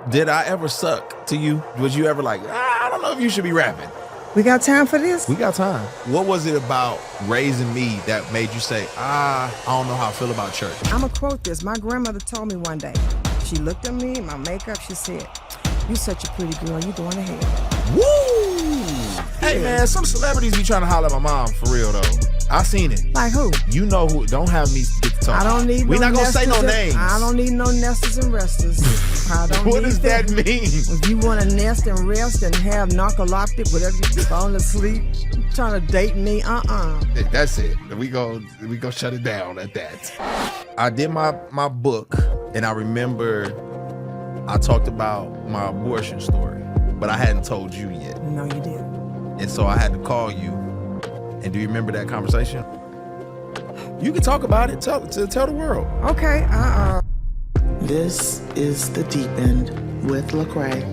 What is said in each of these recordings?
Did I ever suck to you? Was you ever like, I don't know if you should be rapping? We got time for this? We got time. What was it about raising me that made you say, I don't know how I feel about church? I'm going to quote this. My grandmother told me one day. She looked at me in my makeup. She said, "You such a pretty girl. You going to hell." Woo! Hey, man, some celebrities be trying to holler at my mom for real, though. I seen it. Like who? You know who. Don't have me get to talk. I don't need We're no not going to say no names. I don't need no nesters and resters. I don't What need does that mean? If you want to nest and rest and have narcoleptic, whatever, you falling asleep, trying to date me, That's it. We go shut it down at that. I did my book, and I remember I talked about my abortion story, but I hadn't told you yet. No, you didn't. And so I had to call you. And do you remember that conversation? You can talk about it. Tell the world. Okay. This is The Deep End with Lecrae.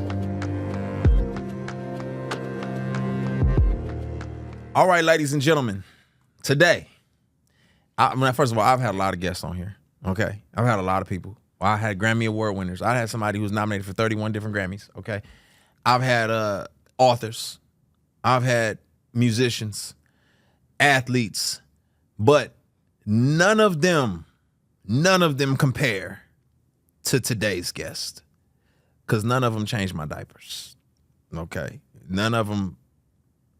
All right, ladies and gentlemen. Today, first of all, I've had a lot of guests on here. Okay, I've had a lot of people. I had Grammy Award winners. I had somebody who was nominated for 31 different Grammys. Okay, I've had authors. I've had musicians, athletes, but none of them compare to today's guest, because none of them changed my diapers. Okay, none of them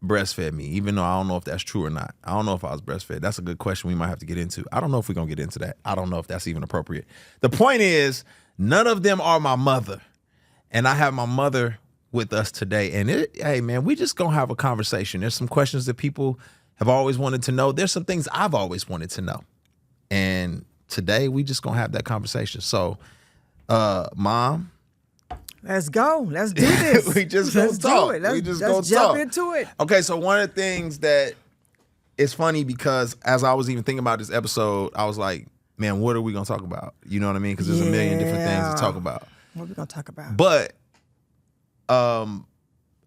breastfed me, even though I don't know if that's true or not. I don't know if I was breastfed. That's a good question we might have to get into. I don't know if we're gonna get into that. I don't know if that's even appropriate. The point is, none of them are my mother, and I have my mother with us today. And hey man, we just gonna have a conversation. There's some questions that people have always wanted to know. There's some things I've always wanted to know, and today we just gonna have that conversation. So Mom, let's go. Let's do this. we just gonna talk. Let's jump into it. Okay, so one of the things that is funny, because as I was even thinking about this episode, I was like, man, what are we gonna talk about? You know what I mean? Because there's a million different things to talk about. What are we gonna talk about? But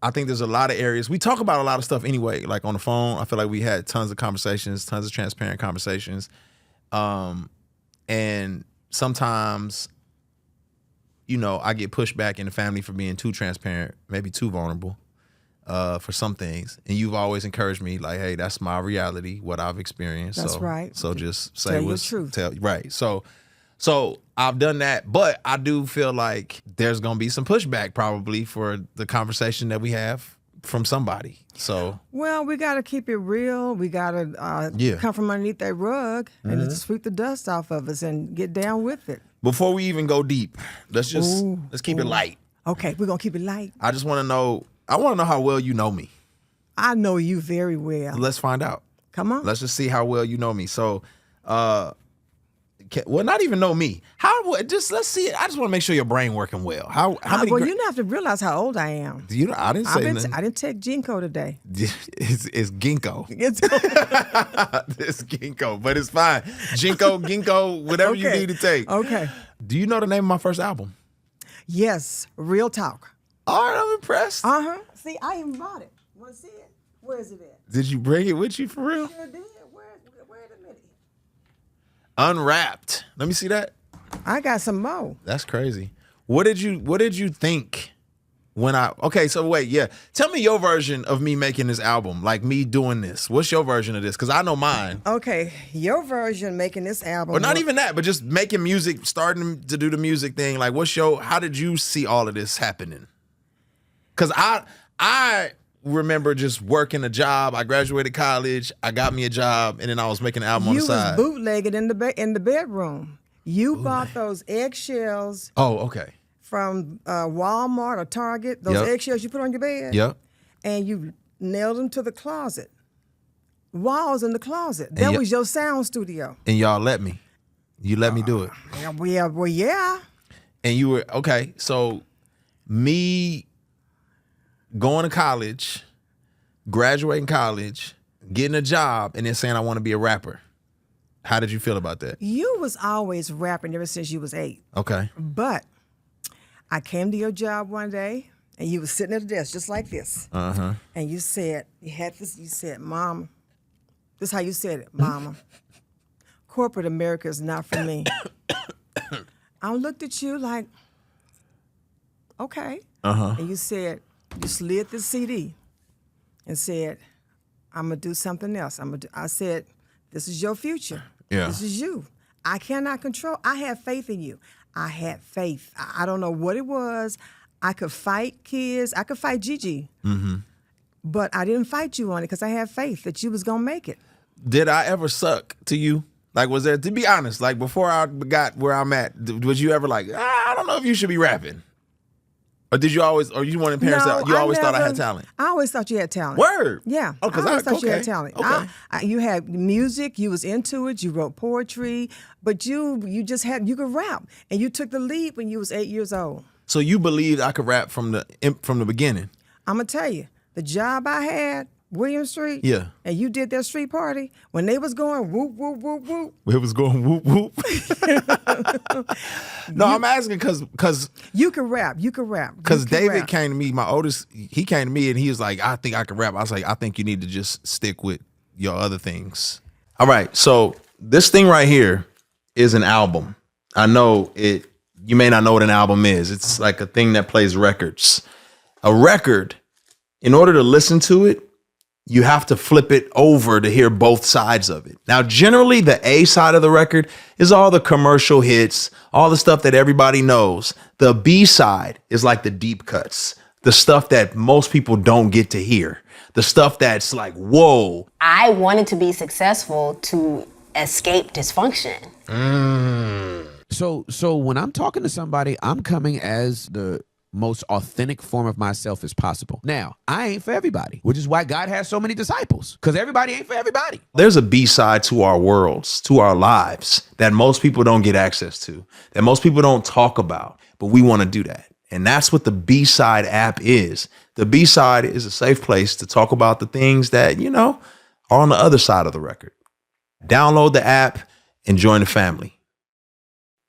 I think there's a lot of areas. We talk about a lot of stuff anyway, like on the phone. I feel like we had tons of conversations, tons of transparent conversations. And sometimes, I get pushed back in the family for being too transparent, maybe too vulnerable for some things. And you've always encouraged me, like, hey, that's my reality, what I've experienced. That's right. So just say tell what's your truth. Right. So I've done that, but I do feel like there's going to be some pushback probably for the conversation that we have from somebody. So, well, we got to keep it real. We got to come from underneath that rug and sweep the dust off of us and get down with it. Before we even go deep, let's keep it light. Okay, we're going to keep it light. I want to know how well you know me. I know you very well. Let's find out. Come on. Let's just see how well you know me. So, not even know me. Let's see it. I just want to make sure your brain working well. How many? Well, you don't have to realize how old I am. I didn't say nothing. I didn't take Ginkgo today. It's ginkgo. It's ginkgo, but it's fine. Ginkgo, whatever you need to take. Okay. Do you know the name of my first album? Yes, Real Talk. All right, I'm impressed. See, I even bought it. Want to see it? Where is it at? Did you bring it with you for real? Sure did. Where the minute? Unwrapped. Let me see that. I got some more. That's crazy. What did you think when tell me your version of me making this album, like me doing this. What's your version of this? Because I know mine. Okay, your version making this album. Or not even that, but just making music, starting to do the music thing. Like, how did you see all of this happening? Because I remember just working a job. I graduated college. I got me a job, and then I was making an album on the side. You was bootlegging in the bedroom. You bought those eggshells. Oh, okay. From Walmart or Target. Those eggshells you put on your bed. Yep. And you nailed them to the closet. Walls in the closet. That was your sound studio. And y'all let me. You let me do it. Yeah. And you were okay. So me going to college, graduating college, getting a job, and then saying I want to be a rapper. How did you feel about that? You was always rapping ever since you was 8. Okay. But I came to your job one day, and you was sitting at a desk just like this. Uh-huh. And you said, Mama, this is how you said it, Mama. Corporate America is not for me. I looked at you like, okay. Uh-huh. And you said, you slid the CD and said, I'm going to do something else. I said, this is your future. Yeah. This is you. I cannot control. I had faith in you. I had faith. I don't know what it was. I could fight kids. I could fight Gigi. Mm-hmm. But I didn't fight you on it because I had faith that you was going to make it. Did I ever suck to you? Like, was there, to be honest, like before I got where I'm at, was you ever like, I don't know if you should be rapping? Or did you always, or you wanted parents that you always thought I had talent? I always thought you had talent. Word? Yeah. Oh, because I always thought you had talent. Okay. You had music, you was into it, you wrote poetry, but you could rap. And you took the lead when you was 8 years old. So you believed I could rap from the beginning? I'm going to tell you, the job I had, William Street, Yeah. and you did that street party, when they was going whoop, whoop, whoop, whoop. It was going whoop, whoop. No, I'm asking because You could rap. You could rap. Because You could David rap. came to me, my oldest, he came to me and he was like, I think I can rap. I was like, I think you need to just stick with your other things. All right, so this thing right here is an album. I know it, you may not know what an album is. It's like a thing that plays records. A record, in order to listen to it, you have to flip it over to hear both sides of it. Now, generally, the A side of the record is all the commercial hits, all the stuff that everybody knows. The B side is like the deep cuts, the stuff that most people don't get to hear, the stuff that's like, whoa. I wanted to be successful to escape dysfunction. So when I'm talking to somebody, I'm coming as the most authentic form of myself as possible. Now, I ain't for everybody, which is why God has so many disciples, because everybody ain't for everybody. There's a B side to our worlds, to our lives, that most people don't get access to, that most people don't talk about, but we want to do that. And that's what the BSIDE app is. The B-side is a safe place to talk about the things that, you know, are on the other side of the record. Download the app and join the family.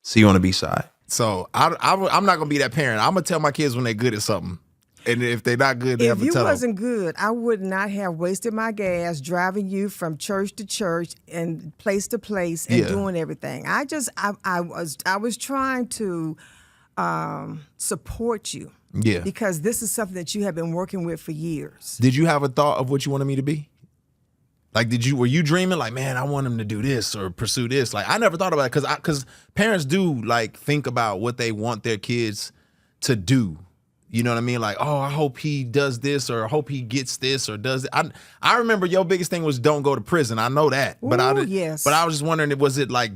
See you on the B-side. So I'm not going to be that parent. I'm going to tell my kids when they're good at something. And if they're not good, they have If to you tell them. wasn't good, I would not have wasted my gas driving you from church to church and place to place and doing everything. I was trying to support you. Yeah. Because this is something that you have been working with for years. Did you have a thought of what you wanted me to be? Like, were you dreaming like, man, I want him to do this or pursue this? Like, I never thought about it because parents do like think about what they want their kids to do. You know what I mean? Like, oh, I hope he does this or I hope he gets this or does it. I remember your biggest thing was don't go to prison. I know that. But yes. But I was just wondering, was it like,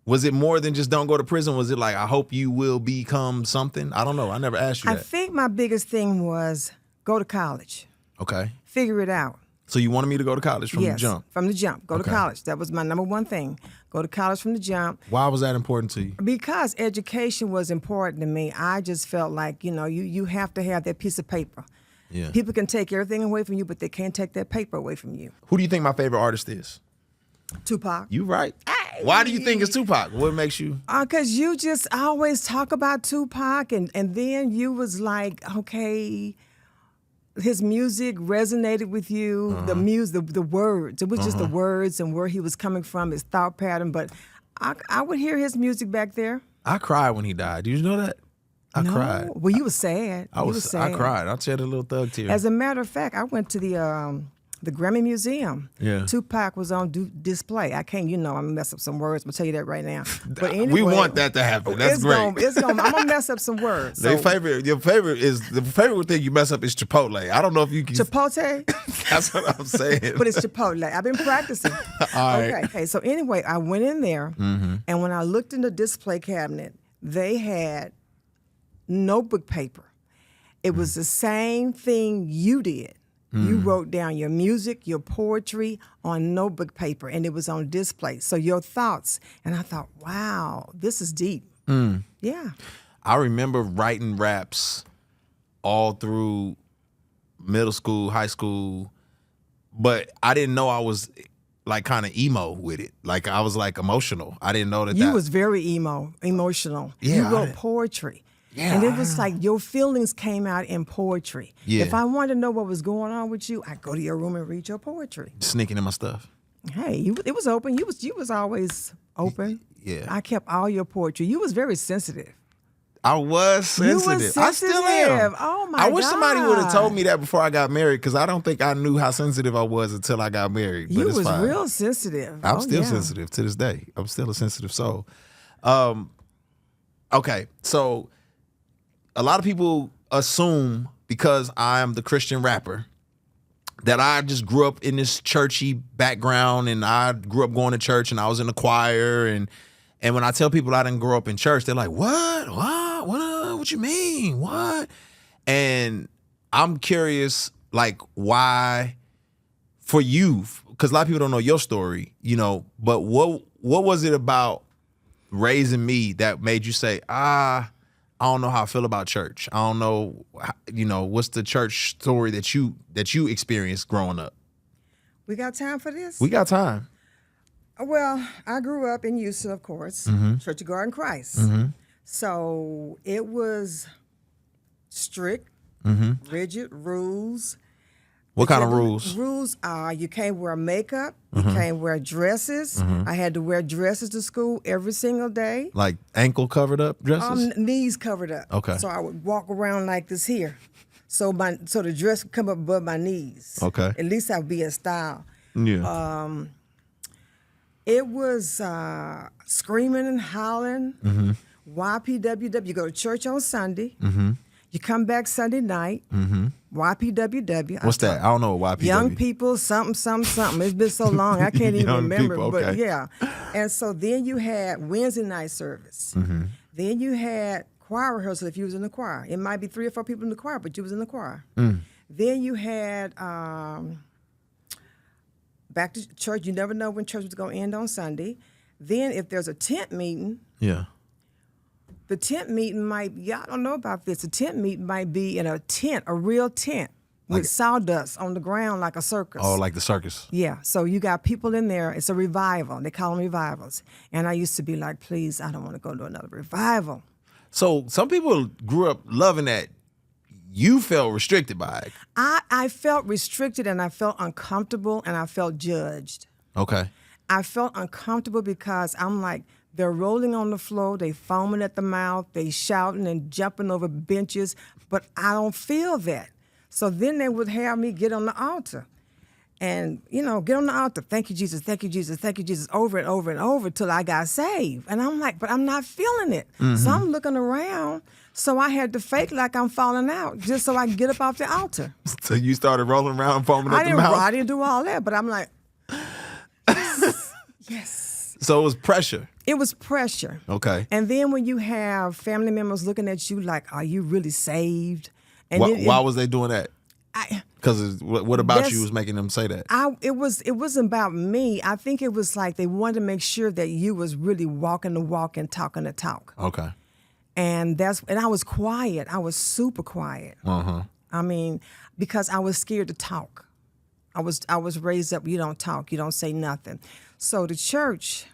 was it more than just don't go to prison? Was it like, I hope you will become something? I don't know. I never asked you I that. think my biggest thing was go to college. Okay. Figure it out. So you wanted me to go to college from the jump? From the jump. Go to Okay. college. That was my number one thing. Go to college from the jump. Why was that important to you? Because education was important to me. I just felt like, you have to have that piece of paper. Yeah. People can take everything away from you, but they can't take that paper away from you. Who do you think my favorite artist is? Tupac. You right. Why do you think it's Tupac? What makes you? Because you just always talk about Tupac, and then you was like, okay, his music resonated with you. The music, the words. It was just the words and where he was coming from, his thought pattern. But I would hear his music back there. I cried when he died. Do you know that? I cried. Well, you was sad. I was sad. I cried. I shed a little thug tear. As a matter of fact, I went to the Grammy Museum. Yeah. Tupac was on display. I can't, I'm gonna mess up some words. I'm gonna tell you that right now. But anyway, we want that to happen. That's great. I'm gonna mess up some words. Your So, favorite thing you mess up is Chipotle. I don't know if you can. Chipotle, That's what I'm saying. but it's Chipotle. I've been practicing. All right. Okay. So anyway, I went in there, and when I looked in the display cabinet, they had notebook paper. It was the same thing you did. You wrote down your music, your poetry on notebook paper, and it was on display. So your thoughts. And I thought, wow, this is deep. Yeah. I remember writing raps all through middle school, high school, but I didn't know I was like kind of emo with it. Like I was like emotional. I didn't know that. You was very emotional. Yeah, You wrote poetry. Yeah, And it was like your feelings came out in poetry. Yeah. If I wanted to know what was going on with you, I'd go to your room and read your poetry. sneaking in my stuff. Hey, it was open. You was always open. Yeah. I kept all your poetry. You was very sensitive. I was sensitive. I still am. Oh my I wish somebody would have God. told me that before I got married, because I don't think I knew how sensitive I was until I got married. But You it's was fine. real sensitive. I'm Oh, still yeah. sensitive to this day. I'm still a sensitive soul. Okay, so a lot of people assume because I'm the Christian rapper that I just grew up in this churchy background, and I grew up going to church, and I was in the choir, and when I tell people I didn't grow up in church, they're like, what you mean? What? And I'm curious, like, why for you, because a lot of people don't know your story, you know, but what was it about raising me that made you say, I don't know how I feel about church. I don't know, you know, what's the church story that you experienced growing up? We got time for this? We got time. Well, I grew up in Houston, of course, Mm-hmm. Church of God in Christ. So it was strict, rigid rules. What kind of The rules? Rules are you can't wear makeup, you can't wear dresses. I had to wear dresses to school every single day. Like ankle covered up dresses? Knees covered up. Okay. So I would walk around like this here. So the dress would come up above my knees. Okay. At least I would be in style. Yeah. It was screaming and hollering. YPWW. You go to church on Sunday. You come back Sunday night. YPWW. What's that? I don't know what YPW. Young people, something. It's been so long, I can't even Young remember. people, But okay. yeah. And so then you had Wednesday night service. Then you had choir rehearsal if you was in the choir. It might be 3 or 4 people in the choir, but you was in the choir. Then you had back to church. You never know when church was going to end on Sunday. Then if there's a tent meeting, Yeah. the tent meeting might, y'all don't know about this, the tent meeting might be in a tent, a real tent, with sawdust on the ground like a circus. Oh, like the circus. Yeah, so you got people in there. It's a revival. They call them revivals. And I used to be like, please, I don't want to go to another revival. So some people grew up loving that. You felt restricted by it. I felt restricted, and I felt uncomfortable, and I felt judged. Okay. I felt uncomfortable because I'm like, they're rolling on the floor, they foaming at the mouth, they shouting and jumping over benches, but I don't feel that. So then they would have me get on the altar and, you know, get on the altar. Thank you, Jesus, thank you, Jesus, thank you, Jesus, over and over and over till I got saved. And I'm like, but I'm not feeling it. So I'm looking around. So I had to fake like I'm falling out just so I can get up off the altar. So you started rolling around, foaming at the mouth? I didn't do all that, but I'm like, yes. So it was pressure. It was pressure. Okay. And then when you have family members looking at you like, are you really saved? And Why was they doing that? I, Because what about That's- you was making them say that? it wasn't about me. I think it was like they wanted to make sure that you was really walking the walk and talking the talk. Okay. And I was quiet. I was super quiet. I mean, because I was scared to talk. I was raised up, you don't talk, you don't say nothing. So the church,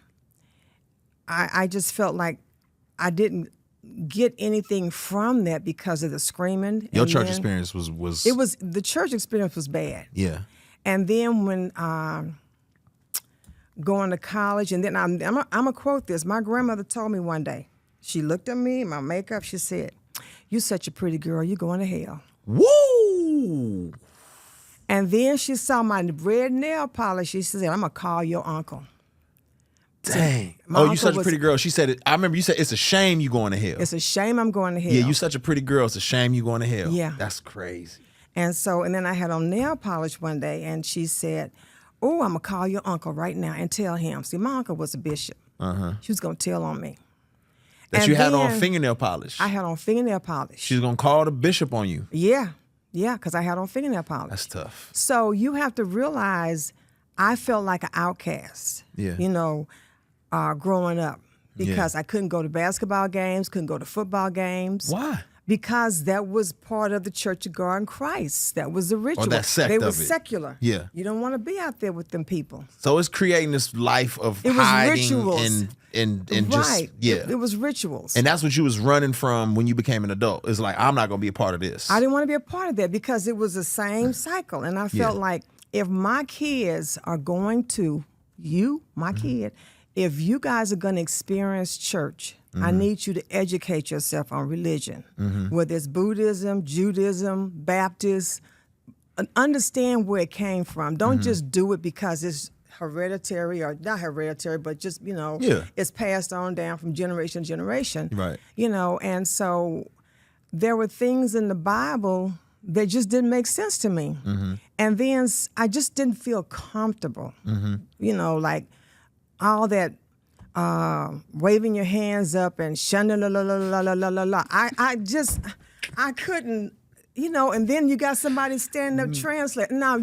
I just felt like I didn't get anything from that because of the screaming. Your And church then experience was the church experience was bad. yeah. And then when going to college, and then I'm gonna quote this. My grandmother told me one day. She looked at me, my makeup. She said, "You're such a pretty girl. You're going to hell." Woo! And then she saw my red nail polish. She said, "I'm gonna call your uncle." Dang. My Oh, you uncle such a was- pretty girl. She said it. I remember you said it's a shame you going to hell. It's a shame I'm going to hell. Yeah, you such a pretty girl. It's a shame you going to hell. Yeah. That's crazy. And then I had on nail polish one day, and she said, "Oh, I'm gonna call your uncle right now and tell him." See, my uncle was a bishop. She was gonna tell on me. That And you had on then fingernail polish. I had on fingernail polish. She's gonna call the bishop on you. Yeah, because I had on fingernail polish. That's tough. So you have to realize I felt like an outcast, Yeah. growing up because I couldn't go to basketball games, couldn't go to football games. Why? Because that was part of the Church of God in Christ. That was the ritual. that sect they of were it. secular. Yeah. You don't want to be out there with them people. So it's creating this life of It was hiding rituals. and just Right. yeah. It was rituals. And that's what you was running from when you became an adult. It's like, I'm not gonna be a part of this. I didn't want to be a part of that because it was the same cycle. And I felt Yeah. like if my kids are going to, my kid, if you guys are going to experience church, I need you to educate yourself on religion, whether it's Buddhism, Judaism, Baptist. Understand where it came from. Don't just do it because it's hereditary, or not hereditary, but just, it's passed on down from generation to generation. Right. And so there were things in the Bible that just didn't make sense to me. And then I just didn't feel comfortable. Like all that waving your hands up and shunna la la la la la la la la. I couldn't, and then you got somebody standing up translating. Now,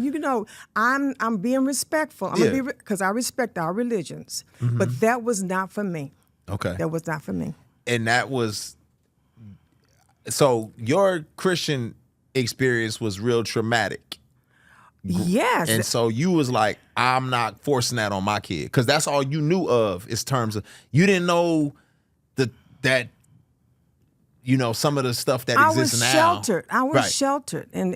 I'm being respectful. Because I respect our religions. But that was not for me. Okay. That was not for me. And that was, so your Christian experience was real traumatic. Yes. And so you was like, I'm not forcing that on my kid. Because that's all you knew of is terms of, you didn't know that some of the stuff that exists now. I was sheltered. And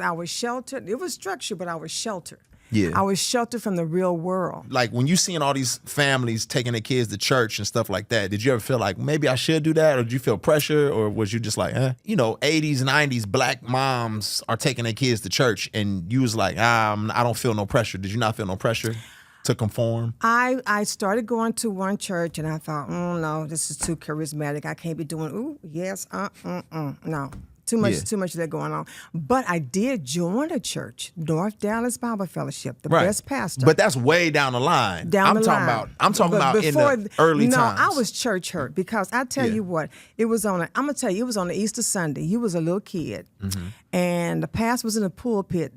I was sheltered. It was structured, but I was sheltered. Yeah. I was sheltered from the real world. Like when you seeing all these families taking their kids to church and stuff like that, did you ever feel like maybe I should do that? Or did you feel pressure? Or was you just like, 80s, 90s, black moms are taking their kids to church and you was like, I don't feel no pressure. Did you not feel no pressure to conform? I started going to one church and I thought, no, this is too charismatic. I can't be doing, no. Too much of that going on. But I did join a church, North Dallas Bible Fellowship, the best pastor. But that's way down the line. I'm talking about in the early times. No, I was church hurt because I tell you what, it was on the Easter Sunday. You was a little kid and the pastor was in the pulpit.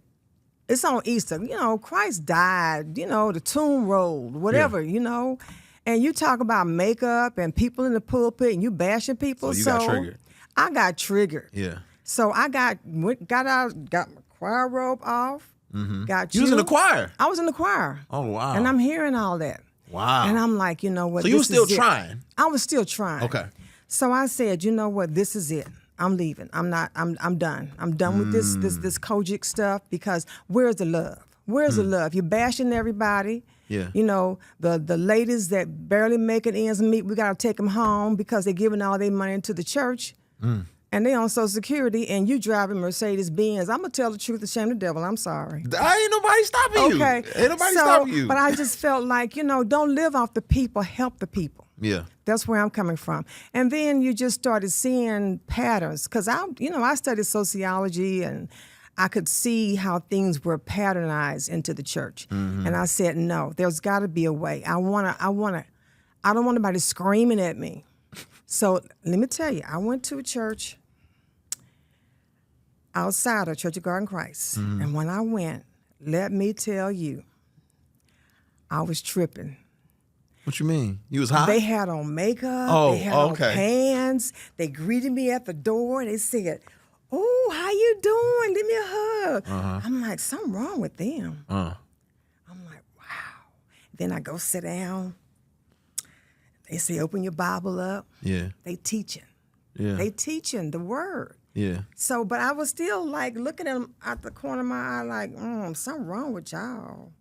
It's on Easter. Christ died, the tomb rolled, whatever, And you talk about makeup and people in the pulpit and you bashing people. So you got triggered. I got triggered. Yeah. So I got out, got my choir robe off. Got you was in the choir? I was in the choir. Oh, wow. And I'm hearing all that. Wow. And I'm like, you know what? So you were still trying? I was still trying. Okay. So I said, you know what? This is it. I'm leaving. I'm done. I'm done with this Kojic stuff because where's the love? Where's the love? You're bashing everybody. Yeah. The ladies that barely make it ends meet, we got to take them home because they're giving all their money to the church. And they on Social Security, and you driving Mercedes-Benz. I'm going to tell the truth and shame the devil. I'm sorry. Ain't nobody stopping you. Okay. Ain't nobody stopping you. But I just felt like, don't live off the people, help the people. Yeah. That's where I'm coming from. And then you just started seeing patterns. Because I studied sociology, and I could see how things were patternized into the church. And I said, no, there's got to be a way. I don't want anybody screaming at me. So let me tell you, I went to a church outside of Church of God in Christ. And when I went, let me tell you, I was tripping. What you mean? You was hot? They had on makeup. Oh, they had on pants. They greeted me at the door. They said, oh, how you doing? Give me a hug. I'm like, something wrong with them. I'm like, wow. Then I go sit down. They say, open your Bible up. Yeah. They teaching. Yeah. They teaching the word. Yeah. So, but I was still like looking at them out the corner of my eye like, something wrong with y'all.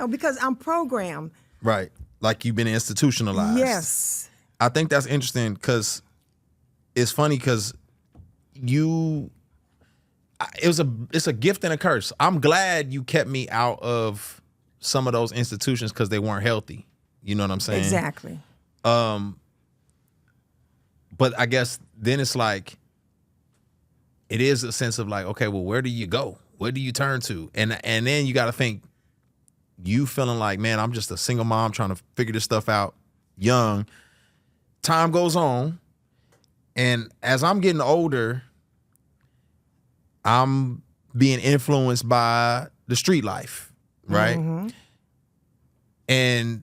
Because I'm programmed. Right. Like you've been institutionalized. Yes. I think that's interesting because it's funny because it's a gift and a curse. I'm glad you kept me out of some of those institutions because they weren't healthy. You know what I'm saying? Exactly. But I guess then it's like, it is a sense of like, okay, well, where do you go? Where do you turn to? And then you got to think, you feeling like, man, I'm just a single mom trying to figure this stuff out young. Time goes on. And as I'm getting older, I'm being influenced by the street life, right? And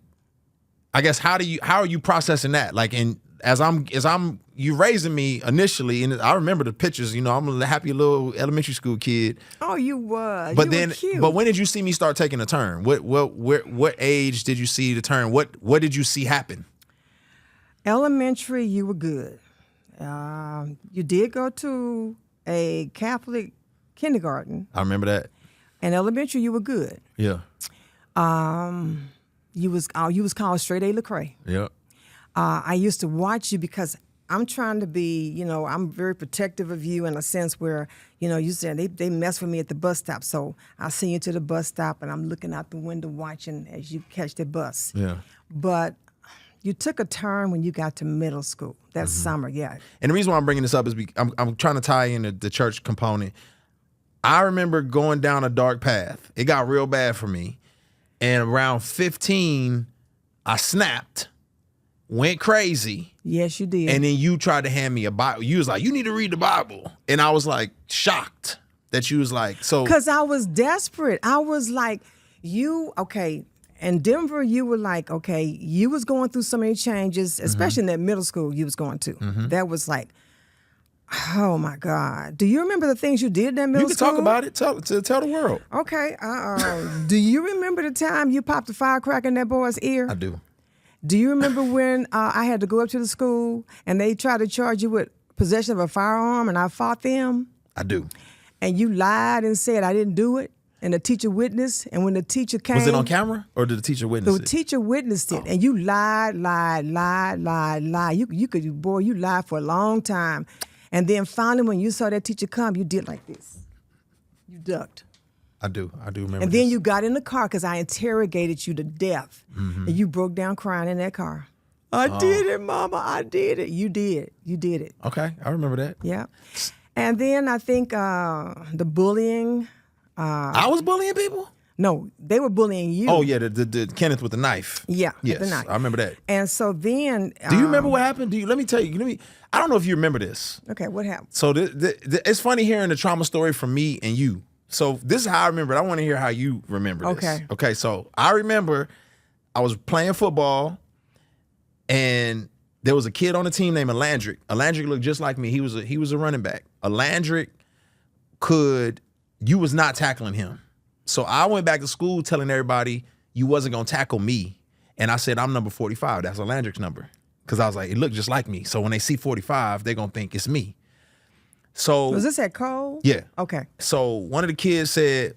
I guess how are you processing that? Like, you raising me initially, and I remember the pictures. I'm a happy little elementary school kid. Oh, you was. But you then, were cute. but when did you see me start taking a turn? What age did you see the turn? What did you see happen? Elementary, you were good. You did go to a Catholic kindergarten. I remember that. And elementary, you were good. Yeah. you was called Straight A Lecrae. Yep. I used to watch you because I'm trying to be, I'm very protective of you in a sense where, you said they mess with me at the bus stop. So I send you to the bus stop and I'm looking out the window watching as you catch the bus. Yeah. But you took a turn when you got to middle school that Mm-hmm. summer, yeah. And the reason why I'm bringing this up is I'm trying to tie in the church component. I remember going down a dark path. It got real bad for me. And around 15, I snapped, went crazy. Yes, you did. And then you tried to hand me a Bible. You was like, you need to read the Bible. And I was like shocked that you was like, so. Because I was desperate. I was like, okay. In Denver, you were like, okay, you was going through so many changes, especially in that middle school you was going to. That was like, oh my God. Do you remember the things you did in that middle You can school? talk about it. Tell the world. Okay. Do you remember the time you popped a firecracker in that boy's ear? I do. Do you remember when I had to go up to the school and they tried to charge you with possession of a firearm and I fought them? I do. And you lied and said I didn't do it, and the teacher witnessed, and when the teacher came... Was it on camera or did the teacher witness The it? teacher witnessed it, and you lied. You lied for a long time. And then finally when you saw that teacher come, you did like this. You ducked. I do remember And then this. you got in the car because I interrogated you to death. And you broke down crying in that car. I did it, Mama. I did it. You did. You did it. Okay, I remember that. Yeah. And then I think the bullying. I was bullying people? No, they were bullying you. Oh, yeah, the Kenneth with the knife. Yeah, Yes, with the knife. I remember that. And so then. Do you remember what happened? Let me tell you. I don't know if you remember this. Okay, what happened? So it's funny hearing the trauma story from me and you. So this is how I remember it. I want to hear how you remember this. Okay. Okay, so I remember I was playing football and there was a kid on the team named Alandric. Alandric looked just like me. He was a running back. Alandric you was not tackling him. So I went back to school telling everybody you wasn't going to tackle me. And I said, I'm number 45. That's Alandric's number. Because I was like, it looked just like me. So when they see 45, they're going to think it's me. So Was this at Cole? yeah. Okay. So one of the kids said,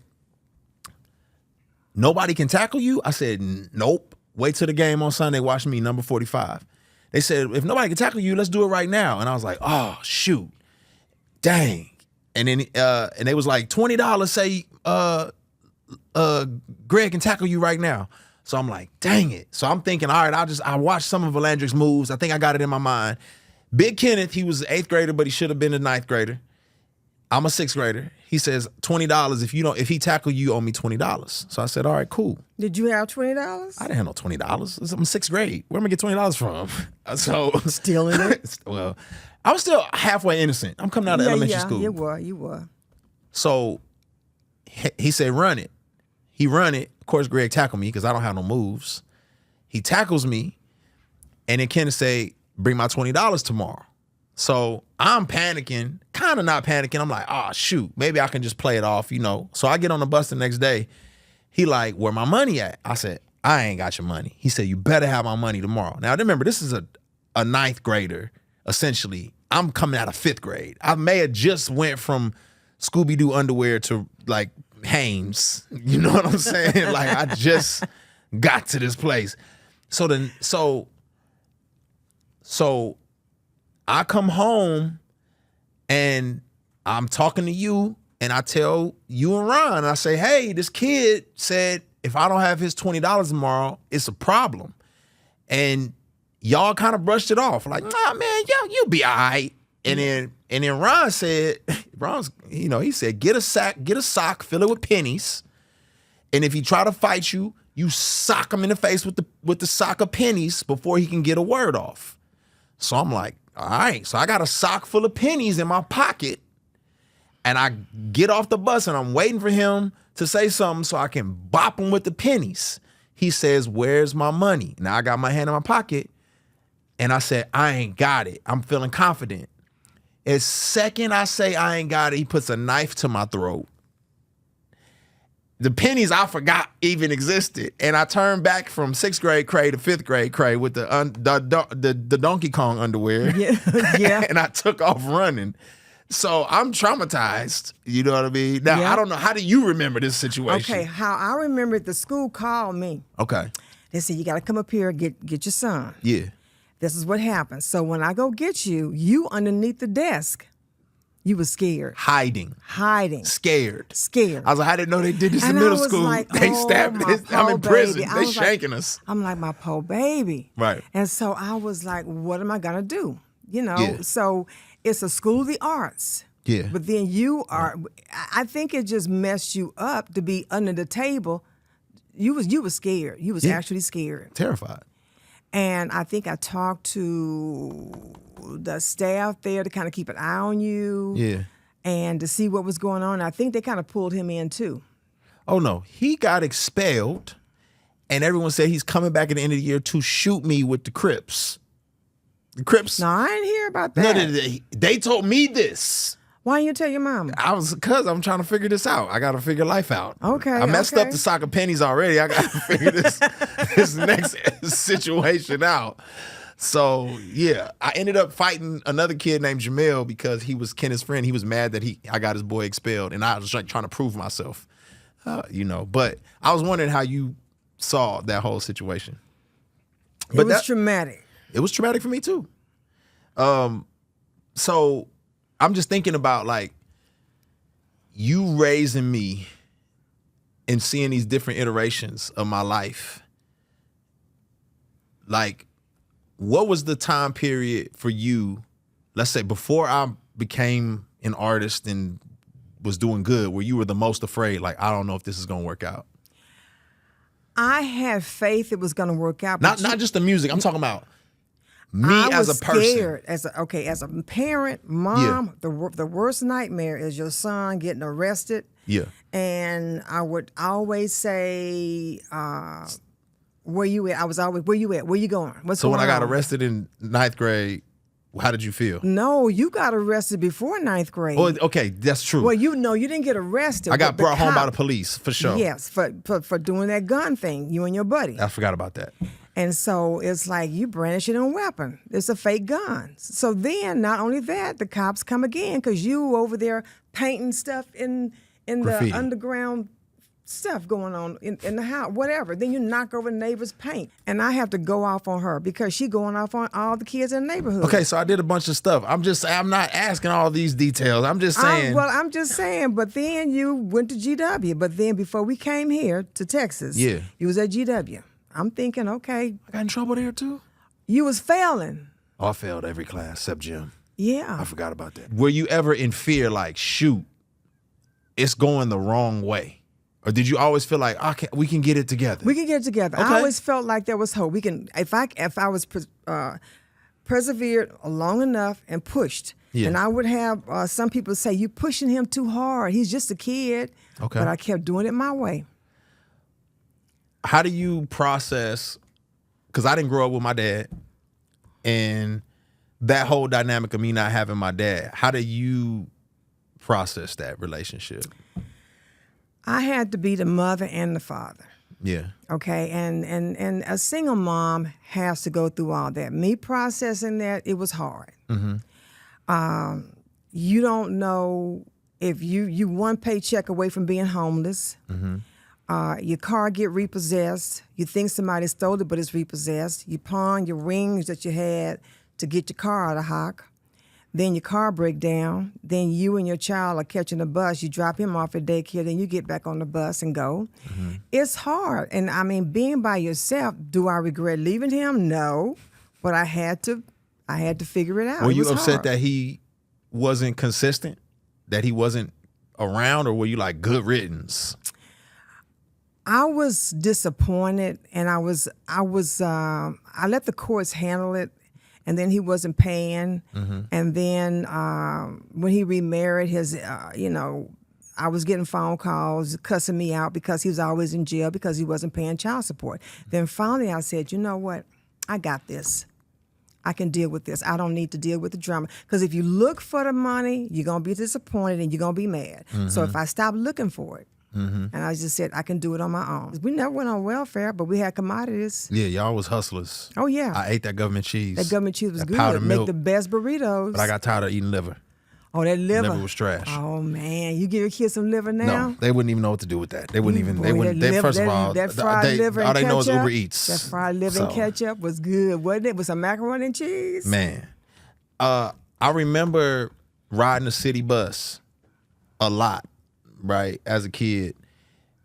nobody can tackle you? I said, nope. Wait till the game on Sunday, watch me, number 45. They said, if nobody can tackle you, let's do it right now. And I was like, oh, shoot. Dang. And then and they was like, $20, say Greg can tackle you right now. So I'm like, dang it. So I'm thinking, all right, I watched some of Alandric's moves. I think I got it in my mind. Big Kenneth, he was an 8th grader, but he should have been a 9th grader. I'm a 6th grader. He says $20. If he tackle you, owe me $20. So I said, all right, cool. Did you have $20? I didn't have no $20. I'm 6th grade. Where am I get $20 from? So Stealing it? Well, I was still halfway innocent. I'm coming out of elementary school. You were. So he said, run it. He run it. Of course, Greg tackled me because I don't have no moves. He tackles me, and then Kenneth say, bring my $20 tomorrow. So I'm panicking, kind of not panicking. I'm like, oh, shoot, maybe I can just play it off, So I get on the bus the next day. He like, where my money at? I said, I ain't got your money. He said, you better have my money tomorrow. Now, remember, this is a 9th grader, essentially. I'm coming out of 5th grade. I may have just went from Scooby-Doo underwear to, like, Hanes. You know what I'm saying? Like, I just got to this place. So I come home and I'm talking to you and I tell you and Ron, and I say, hey, this kid said if I don't have his $20 tomorrow, it's a problem. And y'all kind of brushed it off. Like, nah, man, you'll be all right. And then Ron said, he said, get a sock, fill it with pennies. And if he try to fight you, you sock him in the face with the sock of pennies before he can get a word off. So I'm like, all right. So I got a sock full of pennies in my pocket. And I get off the bus and I'm waiting for him to say something so I can bop him with the pennies. He says, where's my money? Now I got my hand in my pocket. And I said, I ain't got it. I'm feeling confident. As second I say I ain't got it, he puts a knife to my throat. The pennies I forgot even existed. And I turned back from 6th grade Cray to 5th grade Cray with the Donkey Kong underwear. Yeah. And I took off running. So I'm traumatized. You know what I mean? Now, Yeah. I don't know. How do you remember this situation? Okay, how I remember it, the school called me. Okay. They said, you got to come up here, get your son. Yeah. This is what happened. So when I go get you, you underneath the desk, you was scared. Hiding. Scared. I was like, I didn't know they did this in middle school. Like, they stabbed my this. I'm in poor prison. baby. They shanking us. I'm like, my poor baby. Right. And so I was like, what am I going to do? You know, Yeah. so it's a school of the arts. Yeah. But then you are, I think it just messed you up to be under the table. You was scared. You was actually scared. Terrified. And I think I talked to the staff there to kind of keep an eye on you. Yeah. And to see what was going on. I think they kind of pulled him in too. Oh, no. He got expelled, and everyone said he's coming back at the end of the year to shoot me with the Crips. The Crips. No, I didn't hear about that. No, they told me this. Why didn't you tell your mama? Because I'm trying to figure this out. I got to figure life out. Okay. I messed up the sock of pennies already. I got to figure this next situation out. So, yeah, I ended up fighting another kid named Jamel because he was Kenneth's friend. He was mad that I got his boy expelled, and I was like trying to prove myself, But I was wondering how you saw that whole situation. But it was traumatic. It was traumatic for me, too. So I'm just thinking about, like, you raising me and seeing these different iterations of my life. Like, what was the time period for you, let's say before I became an artist and was doing good, where you were the most afraid, like, I don't know if this is going to work out? I had faith it was going to work out. Not just the music. I'm talking about me as a person. Scared as a parent, mom. The worst nightmare is your son getting arrested. Yeah. And I would always say, where you at? I was always, where you at? Where you going? What's going on? So when I got arrested in 9th grade, how did you feel? No, you got arrested before 9th grade. Oh, okay, that's true. Well, you didn't get arrested. I got but brought home by the police, for sure. Yes, for doing that gun thing, you and your buddy. I forgot about that. And so it's like you brandishing a weapon. It's a fake gun. So then, not only that, the cops come again because you over there painting stuff in Graffiti. the underground stuff going on in the house, whatever. Then you knock over neighbor's paint. And I have to go off on her because she going off on all the kids in the neighborhood. Okay, so I did a bunch of stuff. I'm not asking all these details. I'm just saying. I'm just saying, but then you went to GW. But then before we came here to Texas, you was at GW. I'm thinking, okay. I got in trouble there too? You was failing. Oh, I failed every class except gym. Yeah. I forgot about that. Were you ever in fear, like, shoot, it's going the wrong way? Or did you always feel like, okay, we can get it together? We can get it together. Okay. I always felt like there was hope. We can, if I was persevered long enough and pushed. Yeah. And I would have some people say, you pushing him too hard. He's just a kid. Okay. But I kept doing it my way. How do you process, because I didn't grow up with my dad, and that whole dynamic of me not having my dad, how do you process that relationship? I had to be the mother and the father. Yeah. Okay, and a single mom has to go through all that. Me processing that, it was hard. Mm-hmm. You don't know if you one paycheck away from being homeless. Mm-hmm. Your car get repossessed. You think somebody stole it, but it's repossessed. You pawn your rings that you had to get your car out of hock. Then your car break down. Then you and your child are catching a bus. You drop him off at daycare. Then you get back on the bus and go. Mm-hmm. It's hard. And I mean, being by yourself, do I regret leaving him? No. But I had to figure it out. Were It you was upset hard. that he wasn't consistent? That he wasn't around? Or were you like, good riddance? I was disappointed, and I let the courts handle it, and then he wasn't paying, and then when he remarried, I was getting phone calls cussing me out because he was always in jail because he wasn't paying child support. Then finally, I said, you know what, I got this. I can deal with this. I don't need to deal with the drama. Because if you look for the money, you're going to be disappointed and you're going to be mad. So if I stop looking for it, and I just said, I can do it on my own. We never went on welfare, but we had commodities. Yeah, y'all was hustlers. Oh, yeah. I ate that government cheese. That government cheese was That powdered good. Make milk. the best burritos. But I got tired of eating liver. Oh, that liver. Liver was trash. Oh man, you give your kids some liver now? No, they wouldn't even know what to do with that. They wouldn't even. Boy, They wouldn't. that They, liver- first of that- all, that fried liver and all they know is ketchup, Uber Eats. That fried liver and So, ketchup was good, wasn't it? With some macaroni and cheese. Man, I remember riding the city bus a lot, right, as a kid.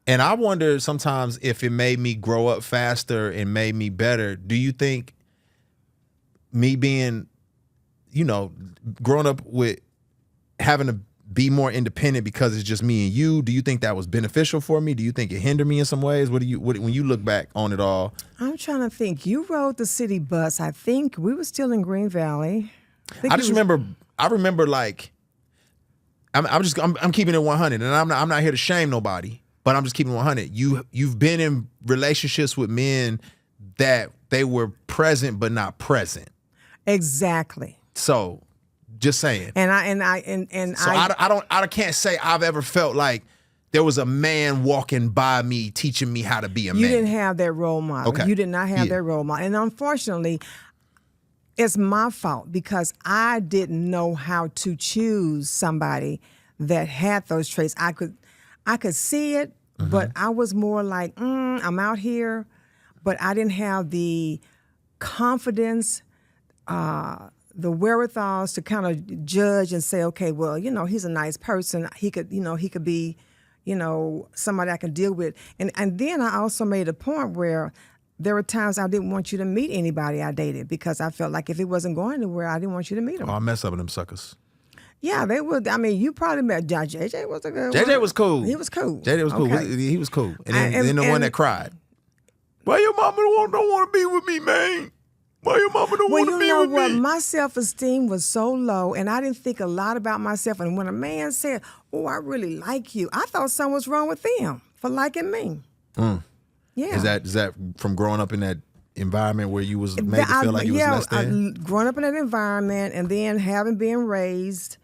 And I wonder sometimes if it made me grow up faster and made me better. Do you think me being, growing up with having to be more independent because it's just me and you, do you think that was beneficial for me? Do you think it hindered me in some ways? When you look back on it all? I'm trying to think. You rode the city bus. I think we were still in Green Valley. I remember like, I'm keeping it 100, and I'm not here to shame nobody, but I'm just keeping it 100. You've been in relationships with men that they were present but not present. Exactly. So, just saying. I can't say I've ever felt like there was a man walking by me teaching me how to be a man. You didn't have that role model. Okay. You did not have that role model. And unfortunately, it's my fault because I didn't know how to choose somebody that had those traits. I could see it, but I was more like, I'm out here, but I didn't have the confidence, the wherewithals to kind of judge and say, okay, well, he's a nice person. He could be, somebody I can deal with. And then I also made a point where there were times I didn't want you to meet anybody I dated because I felt like if it wasn't going anywhere, I didn't want you to meet them. Oh, I mess up with them suckers. Yeah, they would. I mean, you probably met JJ. Was a good JJ one. was cool. He was cool. JJ was cool. Okay. He was cool. And And- then the one and- that cried. Why your mama don't want to be with me, man? Why your mama don't Well, want to be you know with what? me? My self-esteem was so low, and I didn't think a lot about myself. And when a man said, "Oh, I really like you," I thought something was wrong with them for liking me. Yeah. Is that from growing up in that environment where you was made to feel like you was less than? Growing up in that environment and then having been raised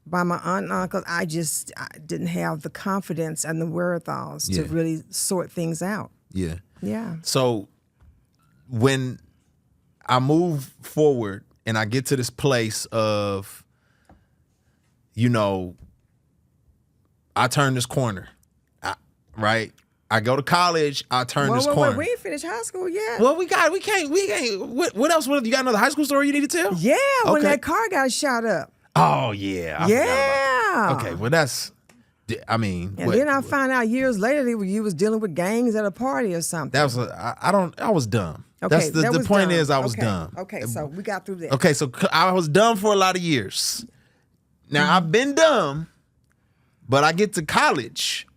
by my aunt and uncle, I didn't have the confidence and the wherewithals to really sort things out. Yeah. Yeah. So when I move forward and I get to this place of, I turn this corner, right? I go to college, I turn this corner. Wait, we ain't finished high school yet. Well, we can't. What else? You got another high school story you need to tell? Yeah, when Okay. that car got shot up. Oh yeah. I forgot about Yeah. that. Okay. Well, that's. I mean. And then I found out years later that you was dealing with gangs at a party or something. That was. I was dumb. Okay, That's that the was point dumb. is I was Okay, dumb. Okay, so we got through that. Okay, so I was dumb for a lot of years. Now I've been dumb, but I get to college,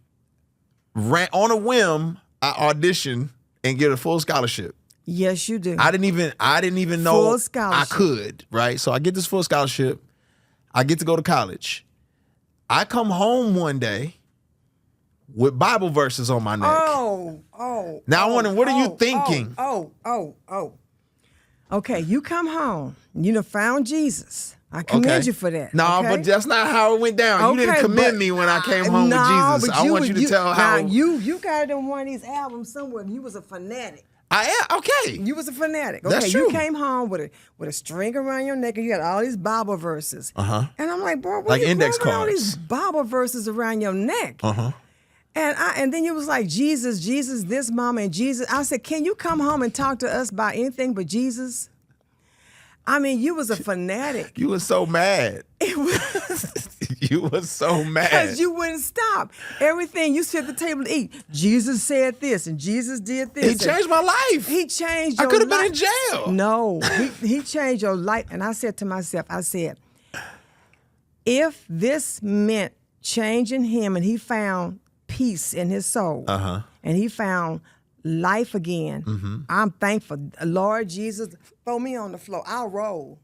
on a whim, I audition and get a full scholarship. Yes, you do. I didn't even know Full I scholarship. could, right? So I get this full scholarship. I get to go to college. I come home one day with Bible verses on my neck. Now I'm wondering, what are you thinking? Okay, you come home. You done found Jesus. I commend you for that. No, okay? but that's not how it went down. You didn't Okay, commend but- me when I came home No, with Jesus. but I want you to tell how. Now, you got it in one of these albums somewhere. And you was a fanatic. I am okay. You was a fanatic. Okay, That's you true. came home with a string around your neck and you had all these Bible verses. Uh-huh. And I'm like, boy, what Like you index going with all cards. these Bible verses around your neck? Uh-huh. And then you was like, Jesus, this mama, and Jesus. I said, can you come home and talk to us about anything but Jesus? I mean, you was a fanatic. You were so mad. It was You were so mad. because you wouldn't stop. Everything you sit at the table to eat. Jesus said this and Jesus did this. He and changed my life. He changed I your could have been life. in jail. No, he changed your life. And I said to myself, if this meant changing him and he found peace in his soul and he found life again, I'm thankful. Lord Jesus, throw me on the floor. I'll roll.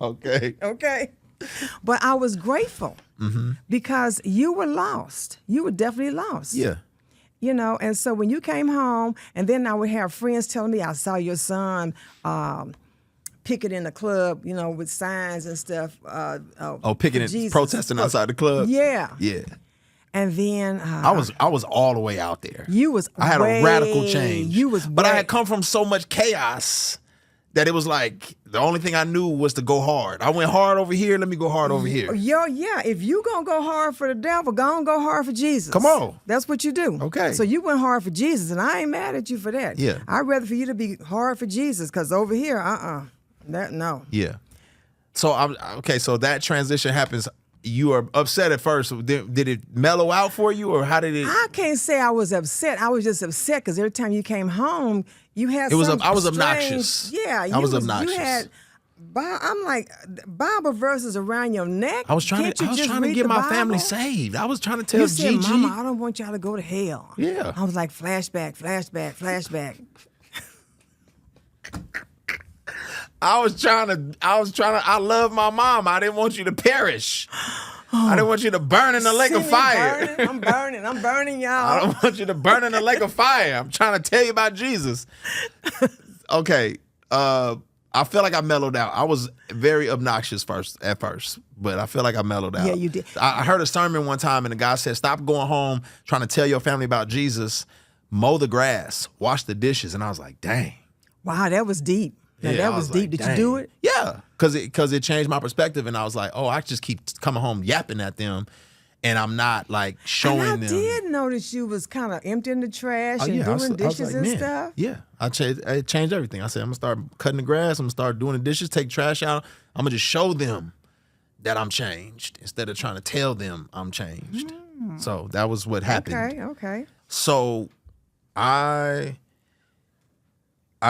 Okay. Okay. But I was grateful because you were lost. You were definitely lost. Yeah. And so when you came home, and then I would have friends telling me, I saw your son picket in the club, with signs and stuff. Picking Jesus. it, protesting outside the club. Yeah. Yeah. And then I was all the way out there. you was I had way- a radical change. You was but I way- had come from so much chaos that it was like The only thing I knew was to go hard. I went hard over here. Let me go hard over here. Yeah. If you gonna go hard for the devil, go hard for Jesus. Come on. That's what you do. Okay. So you went hard for Jesus, and I ain't mad at you for that. Yeah. I'd rather for you to be hard for Jesus, because over here, no. Yeah. So so that transition happens. You are upset at first. Did it mellow out for you, or how did it? I can't say I was upset. I was just upset because every time you came home, you had. I was obnoxious. Yeah, I was obnoxious. You had. I'm like, Bible verses around your neck. I was trying to get my family saved. I was trying to tell you said, Gigi, Mama, I don't want y'all to go to hell. Yeah. I was like, flashback. I love my mom. I didn't want you to perish. I didn't want you to burn in the lake of fire. I'm burning, y'all. I don't want you to burn in the lake of fire. I'm trying to tell you about Jesus. Okay. I feel like I mellowed out. I was very obnoxious at first, but I feel like I mellowed out. Yeah, you did. I heard a sermon one time, and the guy said, stop going home trying to tell your family about Jesus, mow the grass, wash the dishes. And I was like, dang. Wow, that was deep. Now, Yeah, that I was like, deep. Did dang. you do it? Yeah, because it changed my perspective, and I was like, oh, I just keep coming home yapping at them, and I'm not like showing and I them. did notice you was kind of emptying the trash and I was doing dishes like, and man, stuff. Yeah, I changed everything. I said, I'm gonna start cutting the grass. I'm gonna start doing the dishes, take trash out. I'm gonna just show them that I'm changed instead of trying to tell them I'm changed. So that was what happened. Okay. So I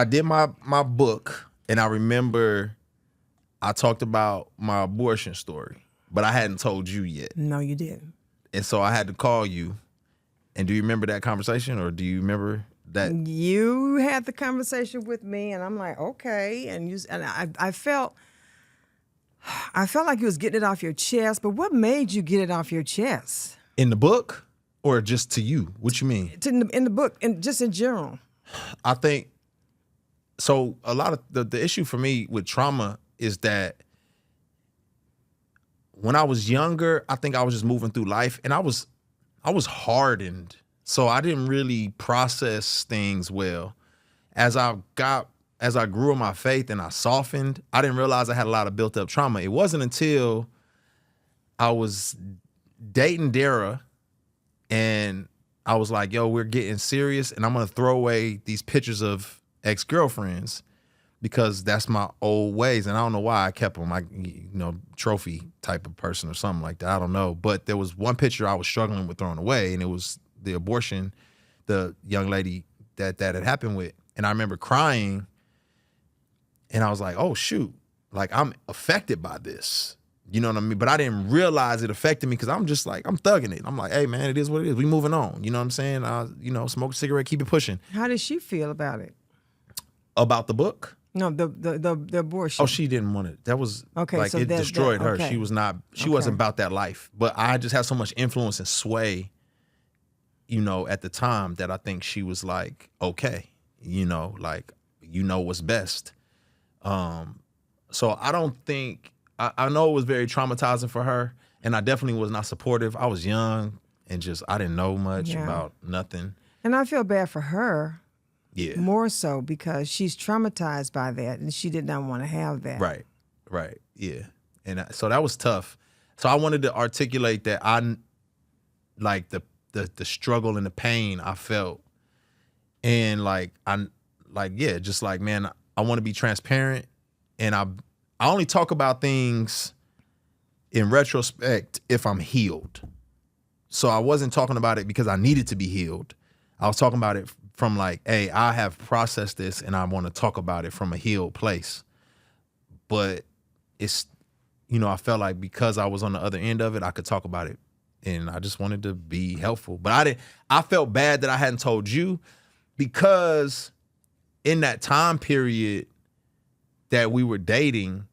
did my book, and I remember I talked about my abortion story, but I hadn't told you yet. No, you didn't. And so I had to call you. And do you remember that conversation, or do you remember that? You had the conversation with me, and I'm like, okay. And I felt like you was getting it off your chest. But what made you get it off your chest? In the book, or just to you? What you mean? In the book, and just in general. I think so. A lot of the issue for me with trauma is that when I was younger, I think I was just moving through life, and I was hardened, so I didn't really process things well. As I grew in my faith and I softened, I didn't realize I had a lot of built up trauma. It wasn't until I was dating Dara, and I was like, yo, we're getting serious, and I'm gonna throw away these pictures of ex-girlfriends because that's my old ways, and I don't know why I kept them. Trophy type of person or something like that. I don't know. But there was one picture I was struggling with throwing away, and it was the abortion, the young lady that had happened with. And I remember crying, and I was like, oh, shoot, like I'm affected by this. You know what I mean? But I didn't realize it affected me because I'm just like, I'm thugging it. I'm like, hey, man, it is what it is. We moving on. You know what I'm saying? Smoke a cigarette, keep it pushing. How did she feel about it? About the book? No, the abortion. Oh, she didn't want it. That was okay. like So it destroyed her. okay. She was not. She wasn't about that life. But I just had so much influence and sway, at the time that I think she was like, okay, like what's best. So I don't think I know it was very traumatizing for her, and I definitely was not supportive. I was young and I didn't know much about nothing. And I feel bad for her. Yeah. More so because she's traumatized by that, and she did not want to have that. Right. Yeah. And so that was tough. So I wanted to articulate that I like the struggle and the pain I felt, and man, I want to be transparent, and I only talk about things in retrospect if I'm healed. So I wasn't talking about it because I needed to be healed. I was talking about it from like, hey, I have processed this and I want to talk about it from a healed place. But it's, I felt like because I was on the other end of it, I could talk about it, and I just wanted to be helpful. But I felt bad that I hadn't told you, because in that time period that we were dating,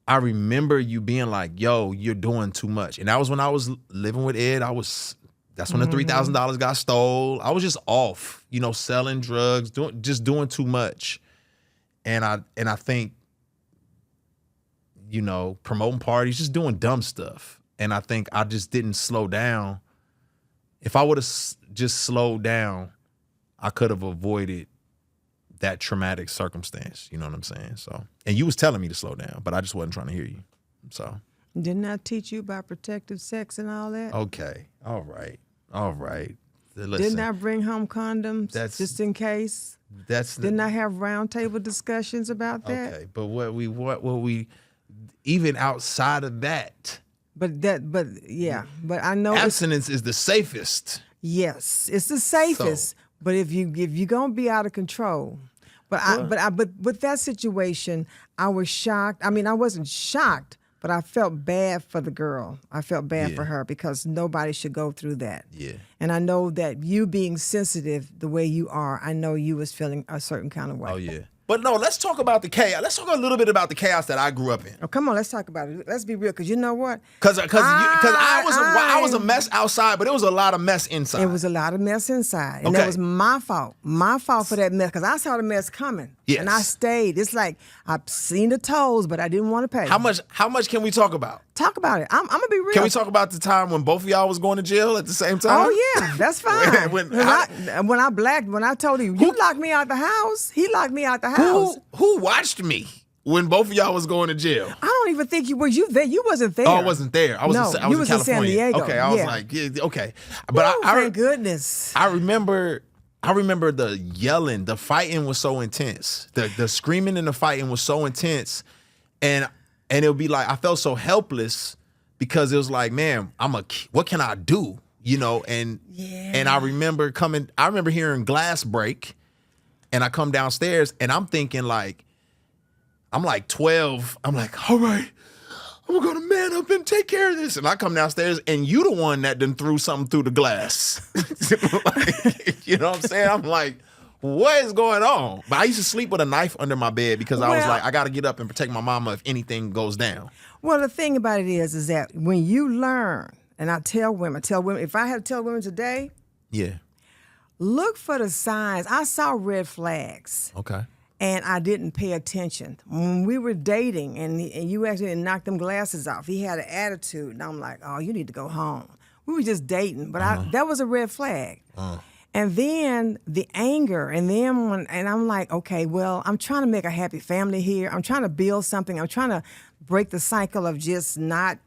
I remember you being like, yo, you're doing too much. And that was when I was living with Ed. That's when the $3,000 got stole. I was just off, selling drugs, doing too much. And I think, promoting parties, just doing dumb stuff. And I think I just didn't slow down. If I would have just slowed down, I could have avoided that traumatic circumstance. You know what I'm saying? So, and you was telling me to slow down, but I just wasn't trying to hear you. So, Didn't I teach you about protective sex and all that? okay, all right. Listen, Didn't I bring home condoms That's- just in case? that's Didn't I have roundtable discussions about that? okay. But what we even outside of that, But I know it's, abstinence is the safest. yes, it's the safest. But if you're gonna be out of control, but with that situation, I was shocked. I mean, I wasn't shocked, but I felt bad for the girl. I felt bad Yeah. for her because nobody should go through that. Yeah. And I know that you being sensitive the way you are, I know you was feeling a certain kind of way. Oh yeah. But no, let's talk about the chaos. Let's talk a little bit about the chaos that I grew up in. Oh, come on, let's talk about it. Let's be real, because you know what? Because I was a mess outside, but it was a lot of mess inside. It was a lot of mess inside. And that Okay. was my fault. My fault for that mess, because I saw the mess coming. Yes. And I stayed. It's like I've seen the tolls, but I didn't want to pay. How much can we talk about? Talk about it. I'm going to be real. Can we talk about the time when both of y'all was going to jail at the same time? Oh, yeah, that's fine. When when I told him, you locked me out the house, he locked me out the house. Who watched me when both of y'all was going to jail? I don't even think you were there. You wasn't there. Oh, I wasn't there. I was No, in you was in San California. Diego. Okay, I was Yeah. like, yeah, okay. But Woo, thank goodness. I remember the yelling, the fighting was so intense. The screaming and the fighting was so intense. And it would be like, I felt so helpless because it was like, man, what can I do? You know, and I remember hearing glass break, and I come downstairs and I'm thinking like, I'm like 12. I'm like, all right, I'm gonna man up and take care of this. And I come downstairs and you the one that done threw something through the glass. Like, you know what I'm saying? I'm like, what is going on? But I used to sleep with a knife under my bed because I was like, I got to get up and protect my mama if anything goes down. Well, the thing about it is that when you learn, and I tell women, if I had to tell women today, Yeah. look for the signs. I saw red flags. Okay. And I didn't pay attention. When we were dating and you actually knocked them glasses off, he had an attitude. And I'm like, oh, you need to go home. We were just dating, but that was a red flag. And then the anger, and I'm like, okay, well, I'm trying to make a happy family here. I'm trying to build something. I'm trying to break the cycle of just not,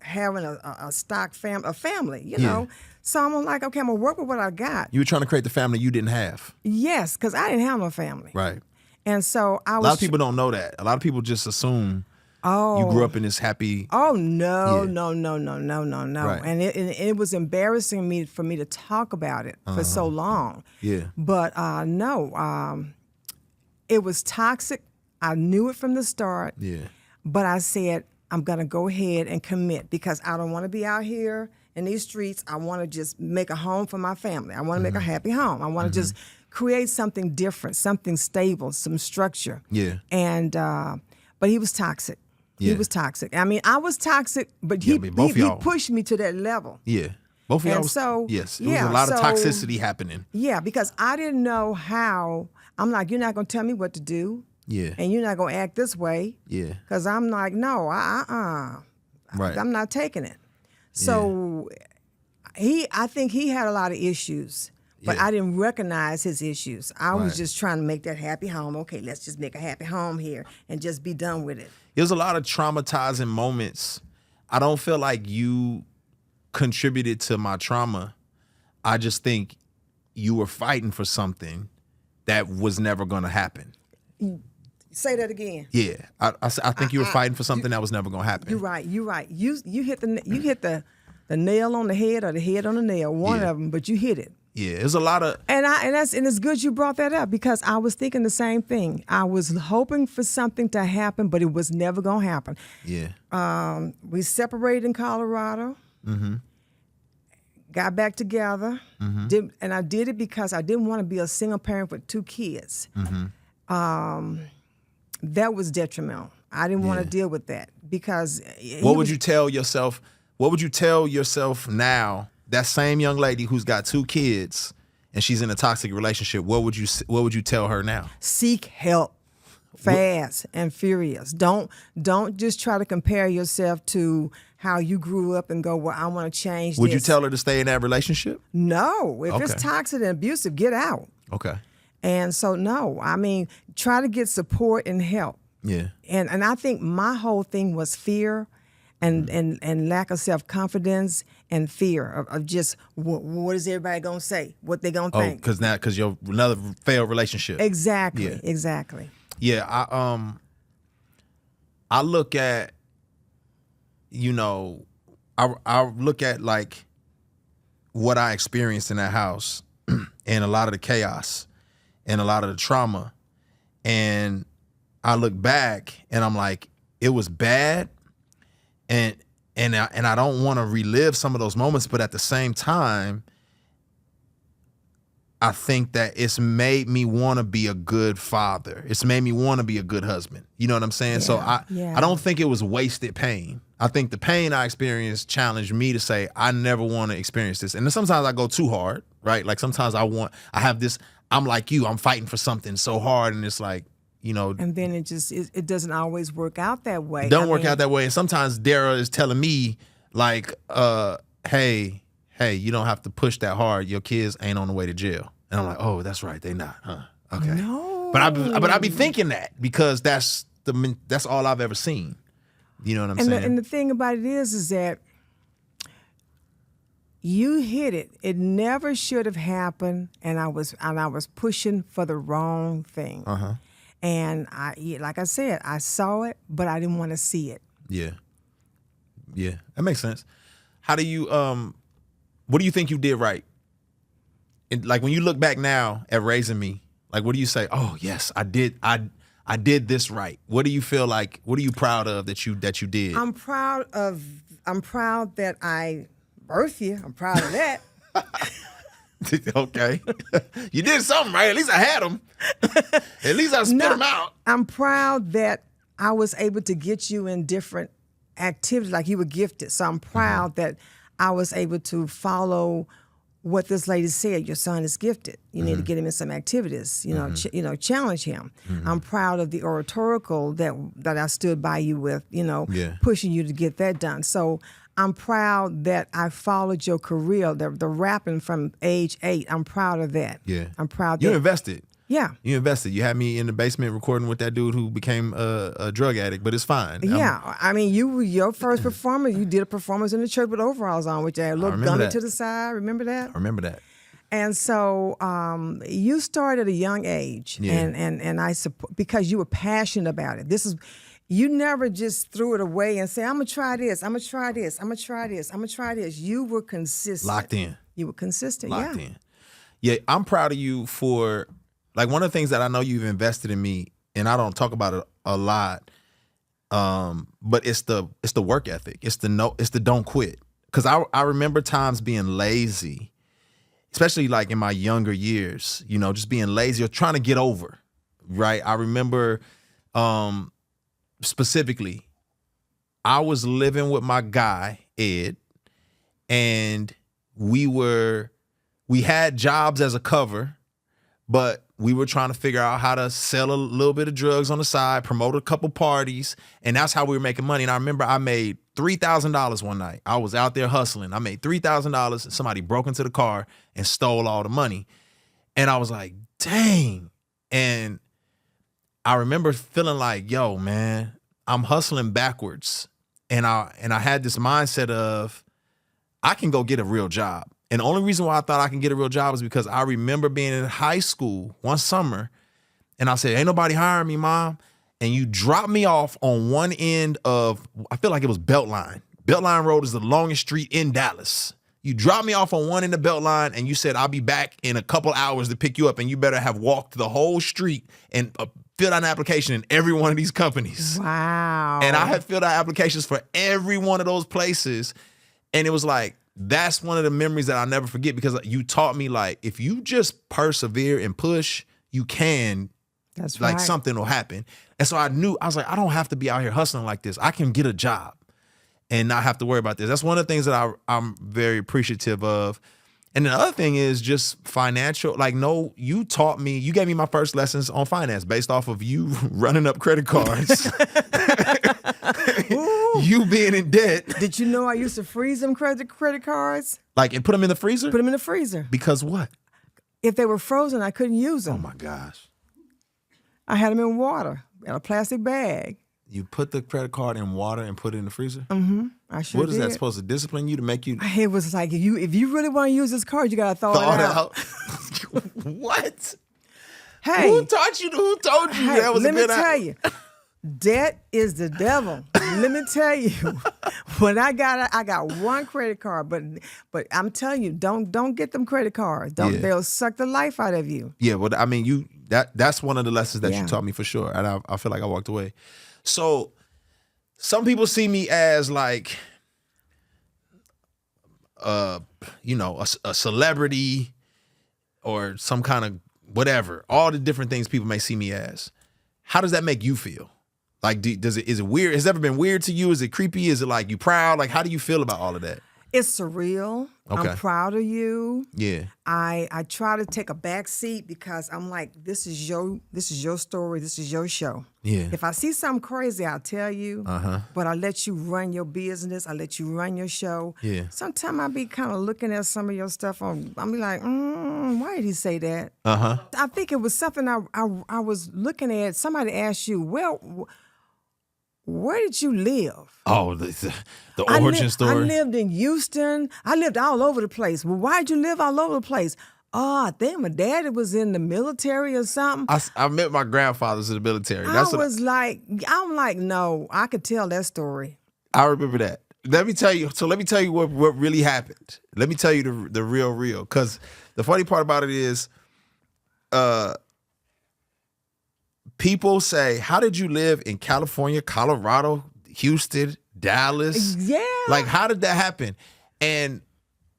having a stock family, you know. So I'm like, okay, I'm gonna work with what I got. You were trying to create the family you didn't have. Yes, because I didn't have no family. Right. And so I was. A lot of people don't know that. A lot of people just assume you grew up in this happy. Oh no, Yeah. no. Right. And it was embarrassing for me to talk about it for so long. Yeah. But no, it was toxic. I knew it from the start. Yeah. But I said, I'm gonna go ahead and commit because I don't want to be out here in these streets. I want to just make a home for my family. I want to make a happy home. I want to just create something different, something stable, some structure. Yeah. And but he was toxic. Yeah. He was toxic. I mean, I was toxic, but Yeah, he but both of he y'all- pushed me to that level. Yeah. Both of y'all. And Was, so, yes. It was a lot of toxicity happening. Yeah, because I didn't know how. I'm like, you're not gonna tell me what to do. Yeah. And you're not gonna act this way. Yeah. Because I'm like, no, Right. I'm not taking it. So I think he had a lot of issues, but Yeah. I didn't recognize his issues. I was Right. just trying to make that happy home. Okay, let's just make a happy home here and just be done with it. There's a lot of traumatizing moments. I don't feel like you contributed to my trauma. I just think you were fighting for something that was never going to happen. Say that again. Yeah, I think you were fighting for something that was never going to happen. You're right. You're right. You hit the nail on the head or the head on the nail. One Yeah. of them, but you hit it. Yeah, there's a lot of And it's good you brought that up because I was thinking the same thing. I was hoping for something to happen, but it was never gonna happen. yeah, We separated in Colorado. Got back together, and I did it because I didn't want to be a single parent with 2 kids. That was detrimental. I didn't want to deal with that because What would you tell yourself? What would you tell yourself now? That same young lady who's got 2 kids and she's in a toxic relationship. What would you tell her now? seek help fast and furious. Don't just try to compare yourself to how you grew up and go, well, I want to change Would you this. tell her to stay in that relationship? No. If it's Okay. toxic and abusive, get out. Okay. And so, no, I mean, try to get support and help. Yeah. And I think my whole thing was fear and lack of self-confidence and fear of just what is everybody going to say, what they going to Oh, think. because you're another failed relationship. Exactly, Yeah. exactly. Yeah, I look at, I look at like what I experienced in that house and a lot of the chaos and a lot of the trauma. And I look back and I'm like, it was bad. And I don't want to relive some of those moments, but at the same time, I think that it's made me want to be a good father. It's made me want to be a good husband. You know what I'm saying? So I don't think it was wasted pain. I think the pain I experienced challenged me to say, I never want to experience this. And then sometimes I go too hard, right? Like sometimes I have this, I'm like you, I'm fighting for something so hard. And it's like, and then it doesn't always work out that way. It don't work out that way. And sometimes Dara is telling me like, hey, you don't have to push that hard. Your kids ain't on the way to jail. And I'm like, oh, that's right. They not, huh? Okay. No. But I be thinking that because that's all I've ever seen. You know what I'm saying? And the thing about it is that you hit it. It never should have happened, and I was pushing for the wrong thing. Uh-huh. And like I said, I saw it, but I didn't want to see it. Yeah. Yeah. That makes sense. How do you what do you think you did right? And like when you look back now at raising me, like what do you say? Oh yes, I did this right. What do you feel like? What are you proud of that you did? I'm proud that I birthed you. I'm proud of that. Okay. You did something right. At least I had them. At least I spit them out. I'm proud that I was able to get you in different activities, like you were gifted. So I'm proud that I was able to follow what this lady said. Your son is gifted. You need to get him in some activities. Challenge him. I'm proud of the oratorical that I stood by you with. Pushing you to get that done. So I'm proud that I followed your career, the rapping from age 8. I'm proud of that. Yeah. I'm proud You that invested. Yeah. You invested. You had me in the basement recording with that dude who became a drug addict, but it's fine. Yeah. I mean, your first performance, you did a performance in the church with overalls on, with that little gunner to the side. Remember that? I remember that. And so you started at a young age, and I support, because you were passionate about it. You never just threw it away and said, I'm going to try this, I'm going to try this, I'm going to try this, I'm going to try this. You were consistent. Locked in. You were consistent, Locked in. Yeah, I'm proud of you for, like, one of the things that I know you've invested in me, and I don't talk about it a lot, but it's the work ethic. It's the don't quit. Because I remember times being lazy, especially like in my younger years, just being lazy or trying to get over, right? I remember specifically, I was living with my guy, Ed, and we had jobs as a cover, but we were trying to figure out how to sell a little bit of drugs on the side, promote a couple parties, and that's how we were making money. And I remember I made $3,000 one night. I was out there hustling. I made $3,000, and somebody broke into the car and stole all the money. And I was like, dang. And I remember feeling like, yo, man, I'm hustling backwards. And I had this mindset of, I can go get a real job. And the only reason why I thought I can get a real job is because I remember being in high school one summer, and I said, ain't nobody hiring me, Mom. And you dropped me off on one end of, I feel like it was Beltline. Beltline Road is the longest street in Dallas. You dropped me off on one end of Beltline, and you said, I'll be back in a couple hours to pick you up, and you better have walked the whole street and filled out an application in every one of these companies. Wow. And I had filled out applications for every one of those places. And it was like, that's one of the memories that I'll never forget, because you taught me, like, if you just persevere and push, you can, that's like, right. something will happen. And so I was like, I don't have to be out here hustling like this. I can get a job and not have to worry about this. That's one of the things that I'm very appreciative of. And the other thing is just financial. Like, no, you taught me, you gave me my first lessons on finance based off of you running up credit cards. You being in debt. Did you know I used to freeze them credit cards? Like, and put them in the freezer? Put them in the freezer. Because what? If they were frozen, I couldn't use them. Oh my gosh. I had them in water, in a plastic bag. You put the credit card in water and put it in the freezer? I sure What is did. that supposed to discipline you to make you It was like, if you really want to use this card, you got to throw it out. What? Hey. Who told you Hey, that was a let me good tell you, debt is the devil. Let me tell you, when I got one credit card, but I'm telling you, don't get them credit cards. They'll suck the life out of you. Yeah, well, I mean, that's one of the lessons that Yeah. you taught me for sure, and I feel like I walked away. So, some people see me as like, a celebrity or some kind of whatever. All the different things people may see me as. How does that make you feel? Like, is it weird? Has it ever been weird to you? Is it creepy? Is it like you proud? Like, how do you feel about all of that? It's surreal. Okay. I'm proud of you. Yeah. I try to take a back seat because I'm like, this is your story, this is your show. Yeah. If I see something crazy, I'll tell you. But I let you run your business. I let you run your show. Yeah. Sometimes I be kind of looking at some of your stuff on. I be like, why did he say that? I think it was something I was looking at. Somebody asked you, well, where did you live? Oh, the origin story. I lived in Houston. I lived all over the place. Well, why'd you live all over the place? Oh, I think my daddy was in the military or something. I met my grandfathers in the military. I'm like, no, I could tell that story. I remember that. Let me tell you what really happened. Let me tell you the real. Because the funny part about it is, people say, how did you live in California, Colorado, Houston, Dallas? Yeah. Like, how did that happen? And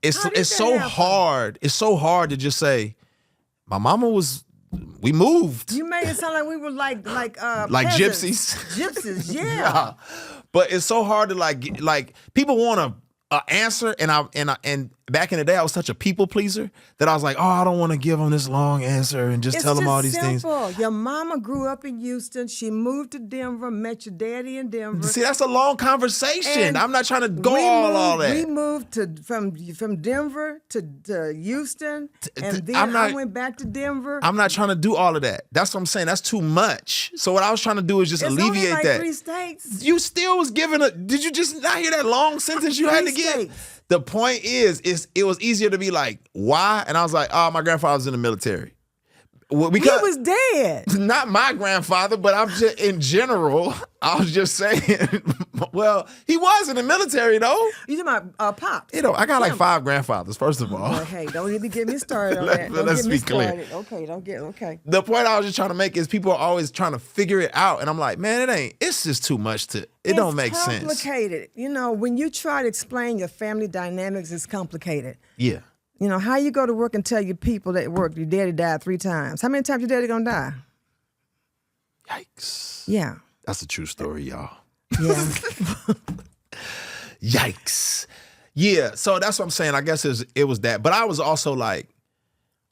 it's How did so that happen? hard. It's so hard to just say, my mama we moved. You made it sound like we were like Like peasants. gypsies. Gypsies, yeah. Yeah. But it's so hard to like people want a answer, and back in the day I was such a people pleaser that I was like, oh, I don't want to give them this long answer and just tell them all these things. Your mama grew up in Houston. She moved to Denver, met your daddy in Denver. See, that's a long conversation. And I'm not trying to go all that. We moved from Denver to Houston, and then I went back to Denver. I'm not trying to do all of that. That's what I'm saying. That's too much. So what I was trying to do is just It's alleviate only like that. 3 states. You still was giving did you just not hear that long sentence you had to 3 give? states. The point is it was easier to be like, why? And I was like, oh, my grandfather was in the military. Well, He because was dead. not my grandfather, but I'm just in general. I was just saying. Well, he was in the military though. You talking about Pops? I got like 5 grandfathers. First of all, Well, hey, don't even get me started on that. Let's Don't get me be clear. started. Okay. the point I was just trying to make is people are always trying to figure it out, and I'm like, man, it's just too much it don't make sense. It's complicated. When you try to explain your family dynamics, it's complicated. Yeah. How you go to work and tell your people that work, your daddy died 3 times. How many times your daddy gonna die? Yikes. Yeah. That's a true story, y'all. Yeah. Yikes. Yeah, so that's what I'm saying. I guess it was that. But I was also like,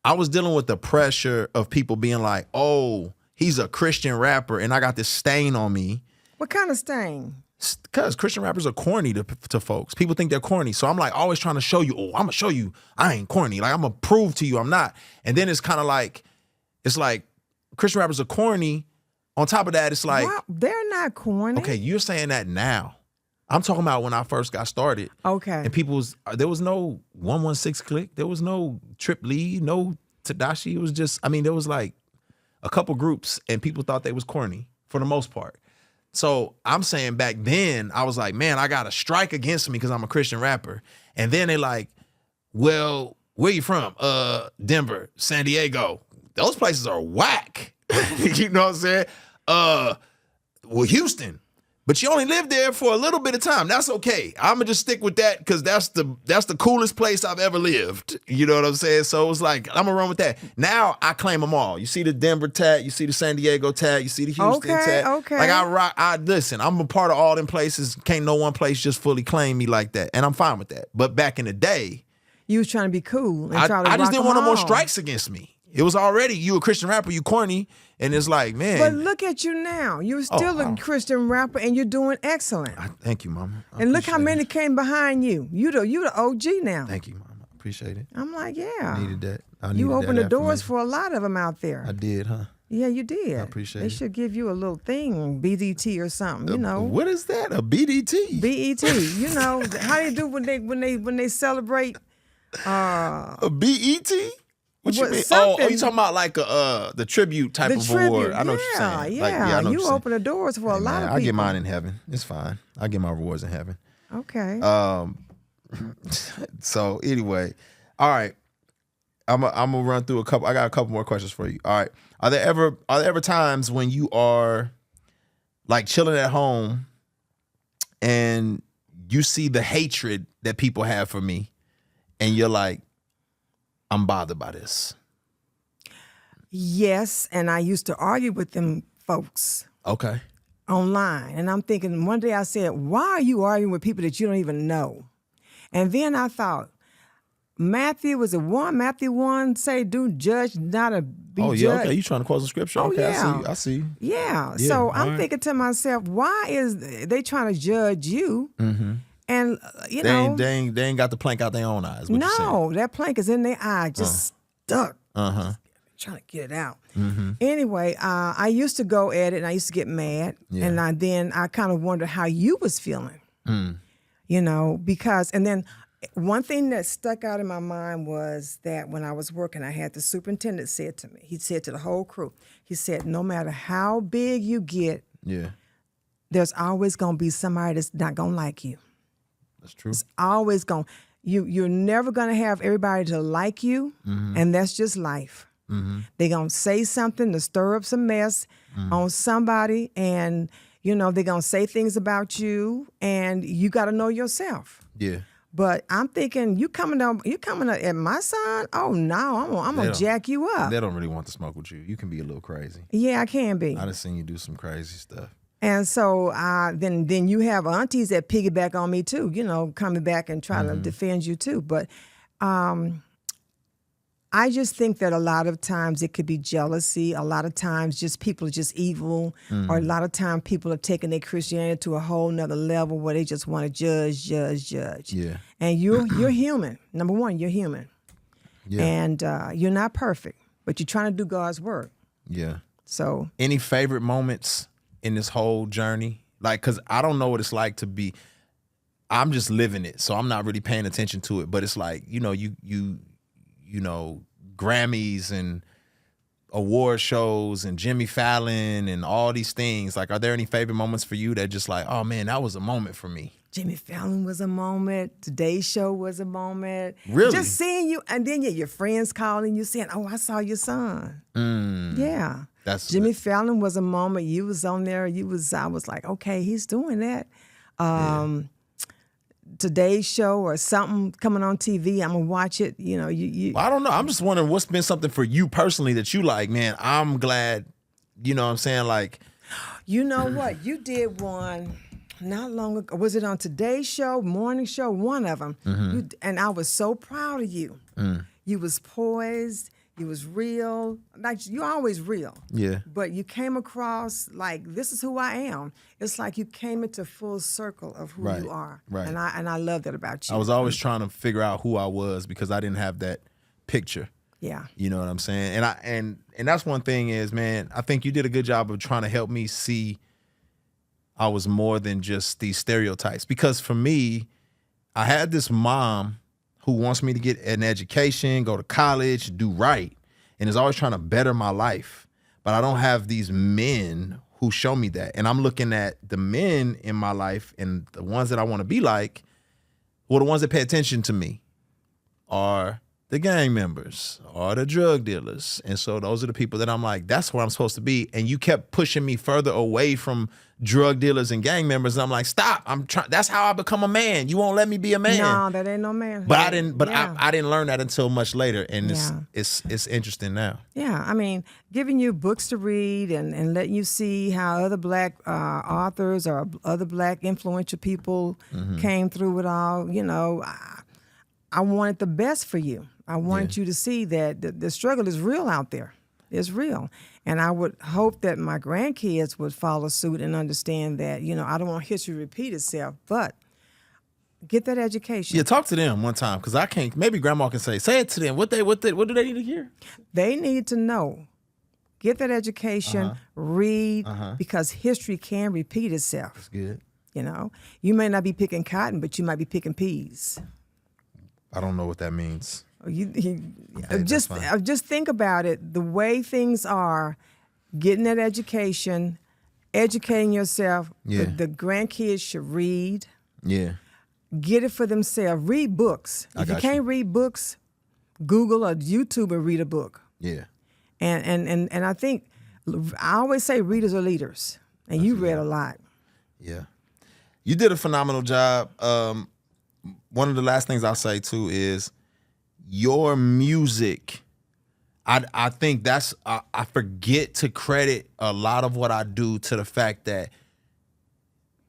I was dealing with the pressure of people being like, oh, he's a Christian rapper and I got this stain on me. What kind of stain? Because Christian rappers are corny to folks. People think they're corny. So I'm like always trying to show you, I'm going to show you I ain't corny. Like I'm going to prove to you I'm not. And then it's kind of like, it's like Christian rappers are corny. On top of that, it's like. Wow, they're not corny. Okay, you're saying that now. I'm talking about when I first got started. Okay. And there was no 116 Click. There was no Trip Lee, no Tadashi. It was just, there was like a couple groups and people thought they was corny for the most part. So I'm saying back then, I was like, man, I got a strike against me because I'm a Christian rapper. And then they like, well, where you from? Denver, San Diego. Those places are whack. You know what I'm saying? Well, Houston. But you only lived there for a little bit of time. That's okay. I'm gonna just stick with that because that's the coolest place I've ever lived. You know what I'm saying? So it's like I'm gonna run with that. Now I claim them all. You see the Denver tag, you see the San Diego tag, you see the Houston tag. Okay. Like listen. I'm a part of all them places. Can't no one place just fully claim me like that, and I'm fine with that. But back in the day, You was trying to be cool and I try to just rock didn't them want no more all. strikes against me. It was already you a Christian rapper, you corny, and it's like, man. But look at you now. You're still a Christian rapper and you're doing excellent. Thank you, Mama. I And look how appreciate many it. came behind you. You the OG now. Thank you, Mama. I appreciate it. I'm like, yeah. I needed that. You opened the doors affirmation. for a lot of them out there. I did, huh? Yeah, you did. I appreciate They it. should give you a little thing, BDT or something, you know. What is that? A BDT? BET, you know, how they do when they celebrate A BET? What you What, mean? something- Oh, you talking about like the tribute type the of tribute. award? I know what you're saying. Yeah, Like, I know what you you're saying. open the doors for a Hey, lot man, of people. I get mine in heaven. It's fine. I get my rewards in heaven. Okay. So anyway, all right. I'm gonna run through a couple. I got a couple more questions for you. All right. Are there ever times when you are like chilling at home and you see the hatred that people have for me, and you're like, I'm bothered by this? Yes, and I used to argue with them folks Okay. online. And I'm thinking, one day I said, why are you arguing with people that you don't even know? And then I thought, Matthew 1 say, do judge, not a be Oh yeah. judged. Okay. You trying to quote some scripture? Oh, Okay. yeah. I see. Yeah. Yeah, So all I'm right. thinking to myself, why is they trying to judge you? And you They know, ain't got the plank out their own eyes. What you saying? no, that plank is in their eye, just stuck. Trying to get it out. Anyway, I used to go at it, and I used to get mad, Yeah. and then I kind of wondered how you was feeling. You know, because and then one thing that stuck out in my mind was that when I was working, I had the superintendent said to me, he said to the whole crew, he said, no matter how big you get, Yeah. there's always gonna be somebody that's not gonna like you. That's true. Always gonna you're never gonna have everybody to like you, and that's just life. They're gonna say something to stir up some mess on somebody, and you know they're gonna say things about you, and you got to know yourself. Yeah. But I'm thinking you coming at my son? Oh no, I'm gonna don't- jack you up. They don't really want to smoke with you. You can be a little crazy. Yeah, I can be. I done seen you do some crazy stuff. And so then you have aunties that piggyback on me too, you know, coming back and try to defend you too. But I just think that a lot of times it could be jealousy. A lot of times just people are just evil. Or a lot of times people are taking their Christianity to a whole nother level where they just want to judge. Yeah. And you're human. Number one, you're human. Yeah. And you're not perfect, but you're trying to do God's work. Yeah. So Any favorite moments in this whole journey? Like, cause I don't know what it's like to be. I'm just living it, so I'm not really paying attention to it. But it's like, you know, Grammys and award shows and Jimmy Fallon and all these things. Like, are there any favorite moments for you that just like, oh man, that was a moment for me? Jimmy Fallon was a moment. Today's Show was a moment. Really? Just seeing you, and then your friends calling you saying, "Oh, I saw your son." Yeah. That's Jimmy Fallon was a moment. You was on there. I was like, okay, he's doing that. Today's Show or something coming on TV, I'm gonna watch it. You know, you. I don't know. I'm just wondering what's been something for you personally that you like, man, I'm glad, you know what I'm saying? Like, You know what? You did one not long ago. Was it on Today's Show, Morning Show? One of them. And I was so proud of you. You was poised. You was real. Like, you're always real. yeah. But you came across like, this is who I am. It's like you came into full circle of who Right, you are. right. And I love that about you. I was always trying to figure out who I was because I didn't have that picture. Yeah. You know what I'm saying? And that's one thing is, man, I think you did a good job of trying to help me see I was more than just these stereotypes. Because for me, I had this mom who wants me to get an education, go to college, do right, and is always trying to better my life. But I don't have these men who show me that. And I'm looking at the men in my life and the ones that I want to be like, well, the ones that pay attention to me are the gang members or the drug dealers. And so those are the people that I'm like, that's where I'm supposed to be. And you kept pushing me further away from drug dealers and gang members. And I'm like, stop. I'm trying. That's how I become a man. You won't let me be a man. No, that ain't no man. But I didn't. But Yeah. I didn't learn that until much later, and Yeah. it's interesting now. Yeah, I mean, giving you books to read and letting you see how other Black authors or other Black influential people came through it all. You know, I wanted the best for you. I wanted you to see that the struggle is real out there. It's real. And I would hope that my grandkids would follow suit and understand that, you know, I don't want history to repeat itself, but Get that education. Yeah, talk to them one time because I can't. Maybe Grandma can say it to them. What do they need to hear? They need to know. Get that education. Read because history can repeat itself. That's good. You know, you may not be picking cotton, but you might be picking peas. I don't know what that means. Just think about it. The way things are, getting that education, educating yourself. Yeah. The grandkids should read. Yeah. Get it for themselves. Read books. If you can't read books, Google or YouTube and read a book. Yeah. And I think I always say readers are leaders, and you read a lot. Yeah. You did a phenomenal job. One of the last things I'll say too is your music. I think that's I forget to credit a lot of what I do to the fact that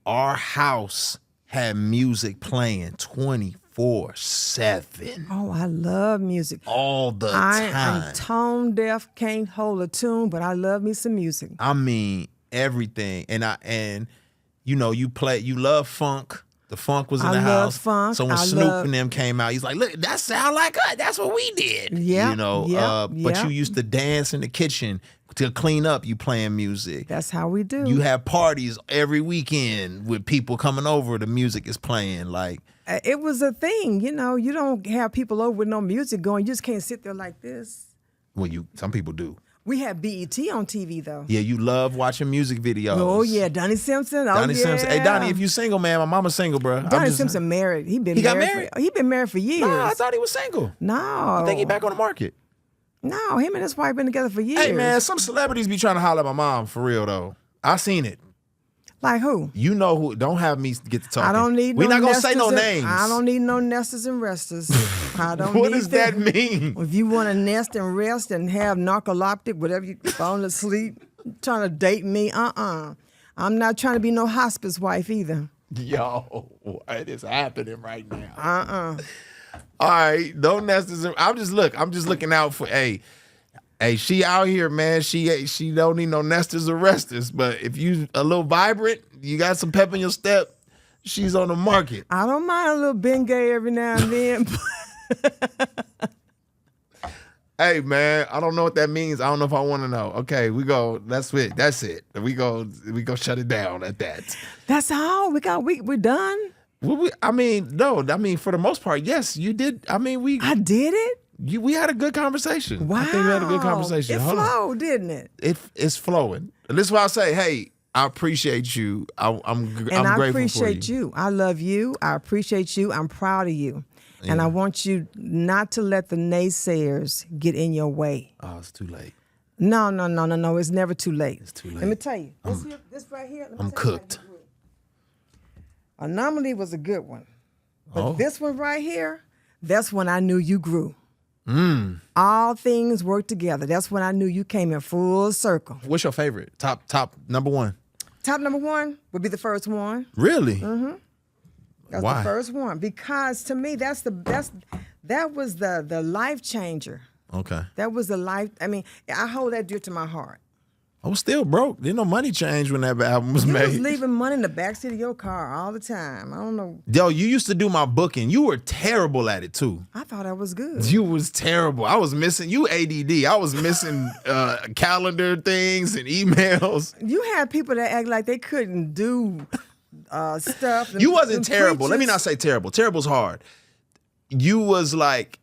our house had music playing 24/7. Oh, I love music. All the time. I'm tone deaf, can't hold a tune, but I love me some music. I mean everything. And you know, you love funk. The funk was in the love house. funk. So when Snoop and them came out, he's like, look, that sound like us. That's what we did. Yeah. You know, but you used to dance in the kitchen to clean up, you playing music. That's how we do. You have parties every weekend with people coming over, the music is playing. Like it was a thing, you know. You don't have people over with no music going. You just can't sit there like this. Well, some people do. We had BET on TV though. Yeah, you love watching music videos. Oh yeah, Donnie Simpson. Donnie Simpson. Hey Donnie, if you single, man, my mama's single, bro. Donnie Simpson married. He got married. He been married for years. No, I thought he was single. No, I think he back on the market. No, him and his wife been together for years. Hey man, some celebrities be trying to holler at my mom for real though. I seen it. Like who? You know who? Don't have me get to talking. I don't need. We're no not gonna say no nesters names. I don't need no nesters and resters. I don't. What need does that mean? If you want to nest and rest and have narcoleptic, whatever you falling asleep, trying to date me, I'm not trying to be no hospice wife either. Yo, it is happening right now. All right, don't nesters. I'm just looking out for. Hey, she out here, man. She don't need no nesters or resters. But if you a little vibrant, you got some pep in your step, she's on the market. I don't mind a little Bengay every now and then. Hey, man, I don't know what that means. I don't know if I want to know. Okay, we go. That's it. That's it. We go shut it down at that. That's all we got. We're done. No. I mean, for the most part, yes, you did. I mean, I did it. We had a good conversation. Wow. I think we had a good conversation. It flowed, didn't it? It's flowing. And this is why I say, hey, I appreciate you. I'm grateful I appreciate for you. I love you. I appreciate you. I'm proud of you. Yeah. And I want you not to let the naysayers get in your way. Oh, it's too late. No. It's never too late. It's too late. Let me tell you. This right here. I'm cooked. Anomaly was a good one. But this one right here, that's when I knew you grew. All things work together. That's when I knew you came in full circle. What's your favorite? Top number one? Top number one would be the first one. Really? Mm-hmm. That's Why? the first one. Because to me, that was the life changer. Okay. That was the life. I mean, I hold that dear to my heart. I was still broke. Didn't no money change when that album was You made. was leaving money in the backseat of your car all the time. I don't know. Yo, you used to do my booking. You were terrible at it too. I thought I was good. You was terrible. I was missing you ADD. I was missing calendar things and emails. You had people that act like they couldn't do stuff. You wasn't terrible. Preachers. Let me not say terrible. Terrible's hard. You was like,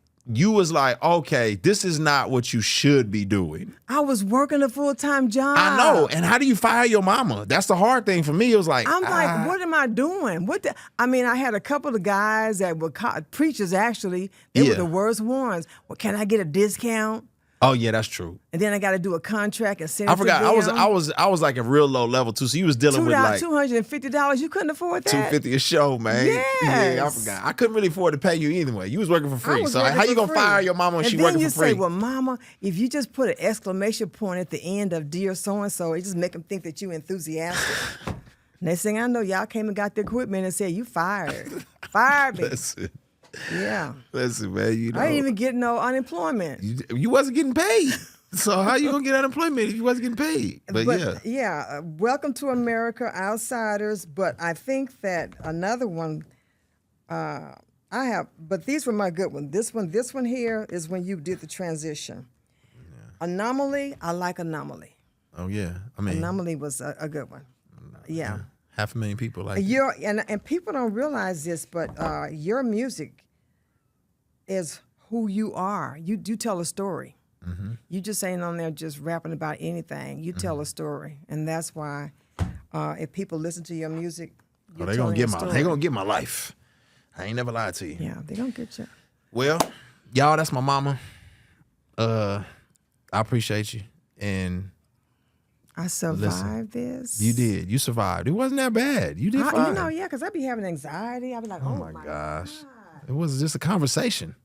okay, this is not what you should be doing. I was working a full-time job. I know. And how do you fire your mama? That's the hard thing for me. It was like, I'm like, what am I doing? I had a couple of guys that were preachers, actually. They were the worst ones. Well, can I get a discount? Oh yeah, that's true. And then I got to do a contract and send it I forgot. to them. I was like a real low level too. So you was dealing with like $250. You couldn't afford that. $250 a show, man. Yes. Yeah, I forgot. I couldn't really afford to pay you anyway. You was working for free. So working how you for gonna free. fire your mama when she then working you for free? say, well, mama, if you just put an exclamation point at the end of dear so-and-so, it just make them think that you enthusiastic. Next thing I know, y'all came and got the equipment and said, you fired. Fired me. Listen, Yeah. Listen, man. You know, I didn't even get no unemployment. you wasn't getting paid. So how you gonna get unemployment if you wasn't getting paid? But I have, but these were my good ones. This one here is when you did the transition. Anomaly, I like Anomaly. Oh yeah, I mean, Anomaly was a good one. Yeah. 500,000 people like And people don't realize this, but your music is who you are. You do tell a story. You just ain't on there just rapping about anything. You tell a story, and that's why if people listen to your music, Oh, they gonna get my life. I ain't never lied to you. Yeah, they gonna get you. Well, y'all, that's my mama. I appreciate you, and I survived this. you did. You survived. It wasn't that bad. You did fine. You know, yeah, because I be having anxiety. I be like, oh my gosh, it was just a conversation.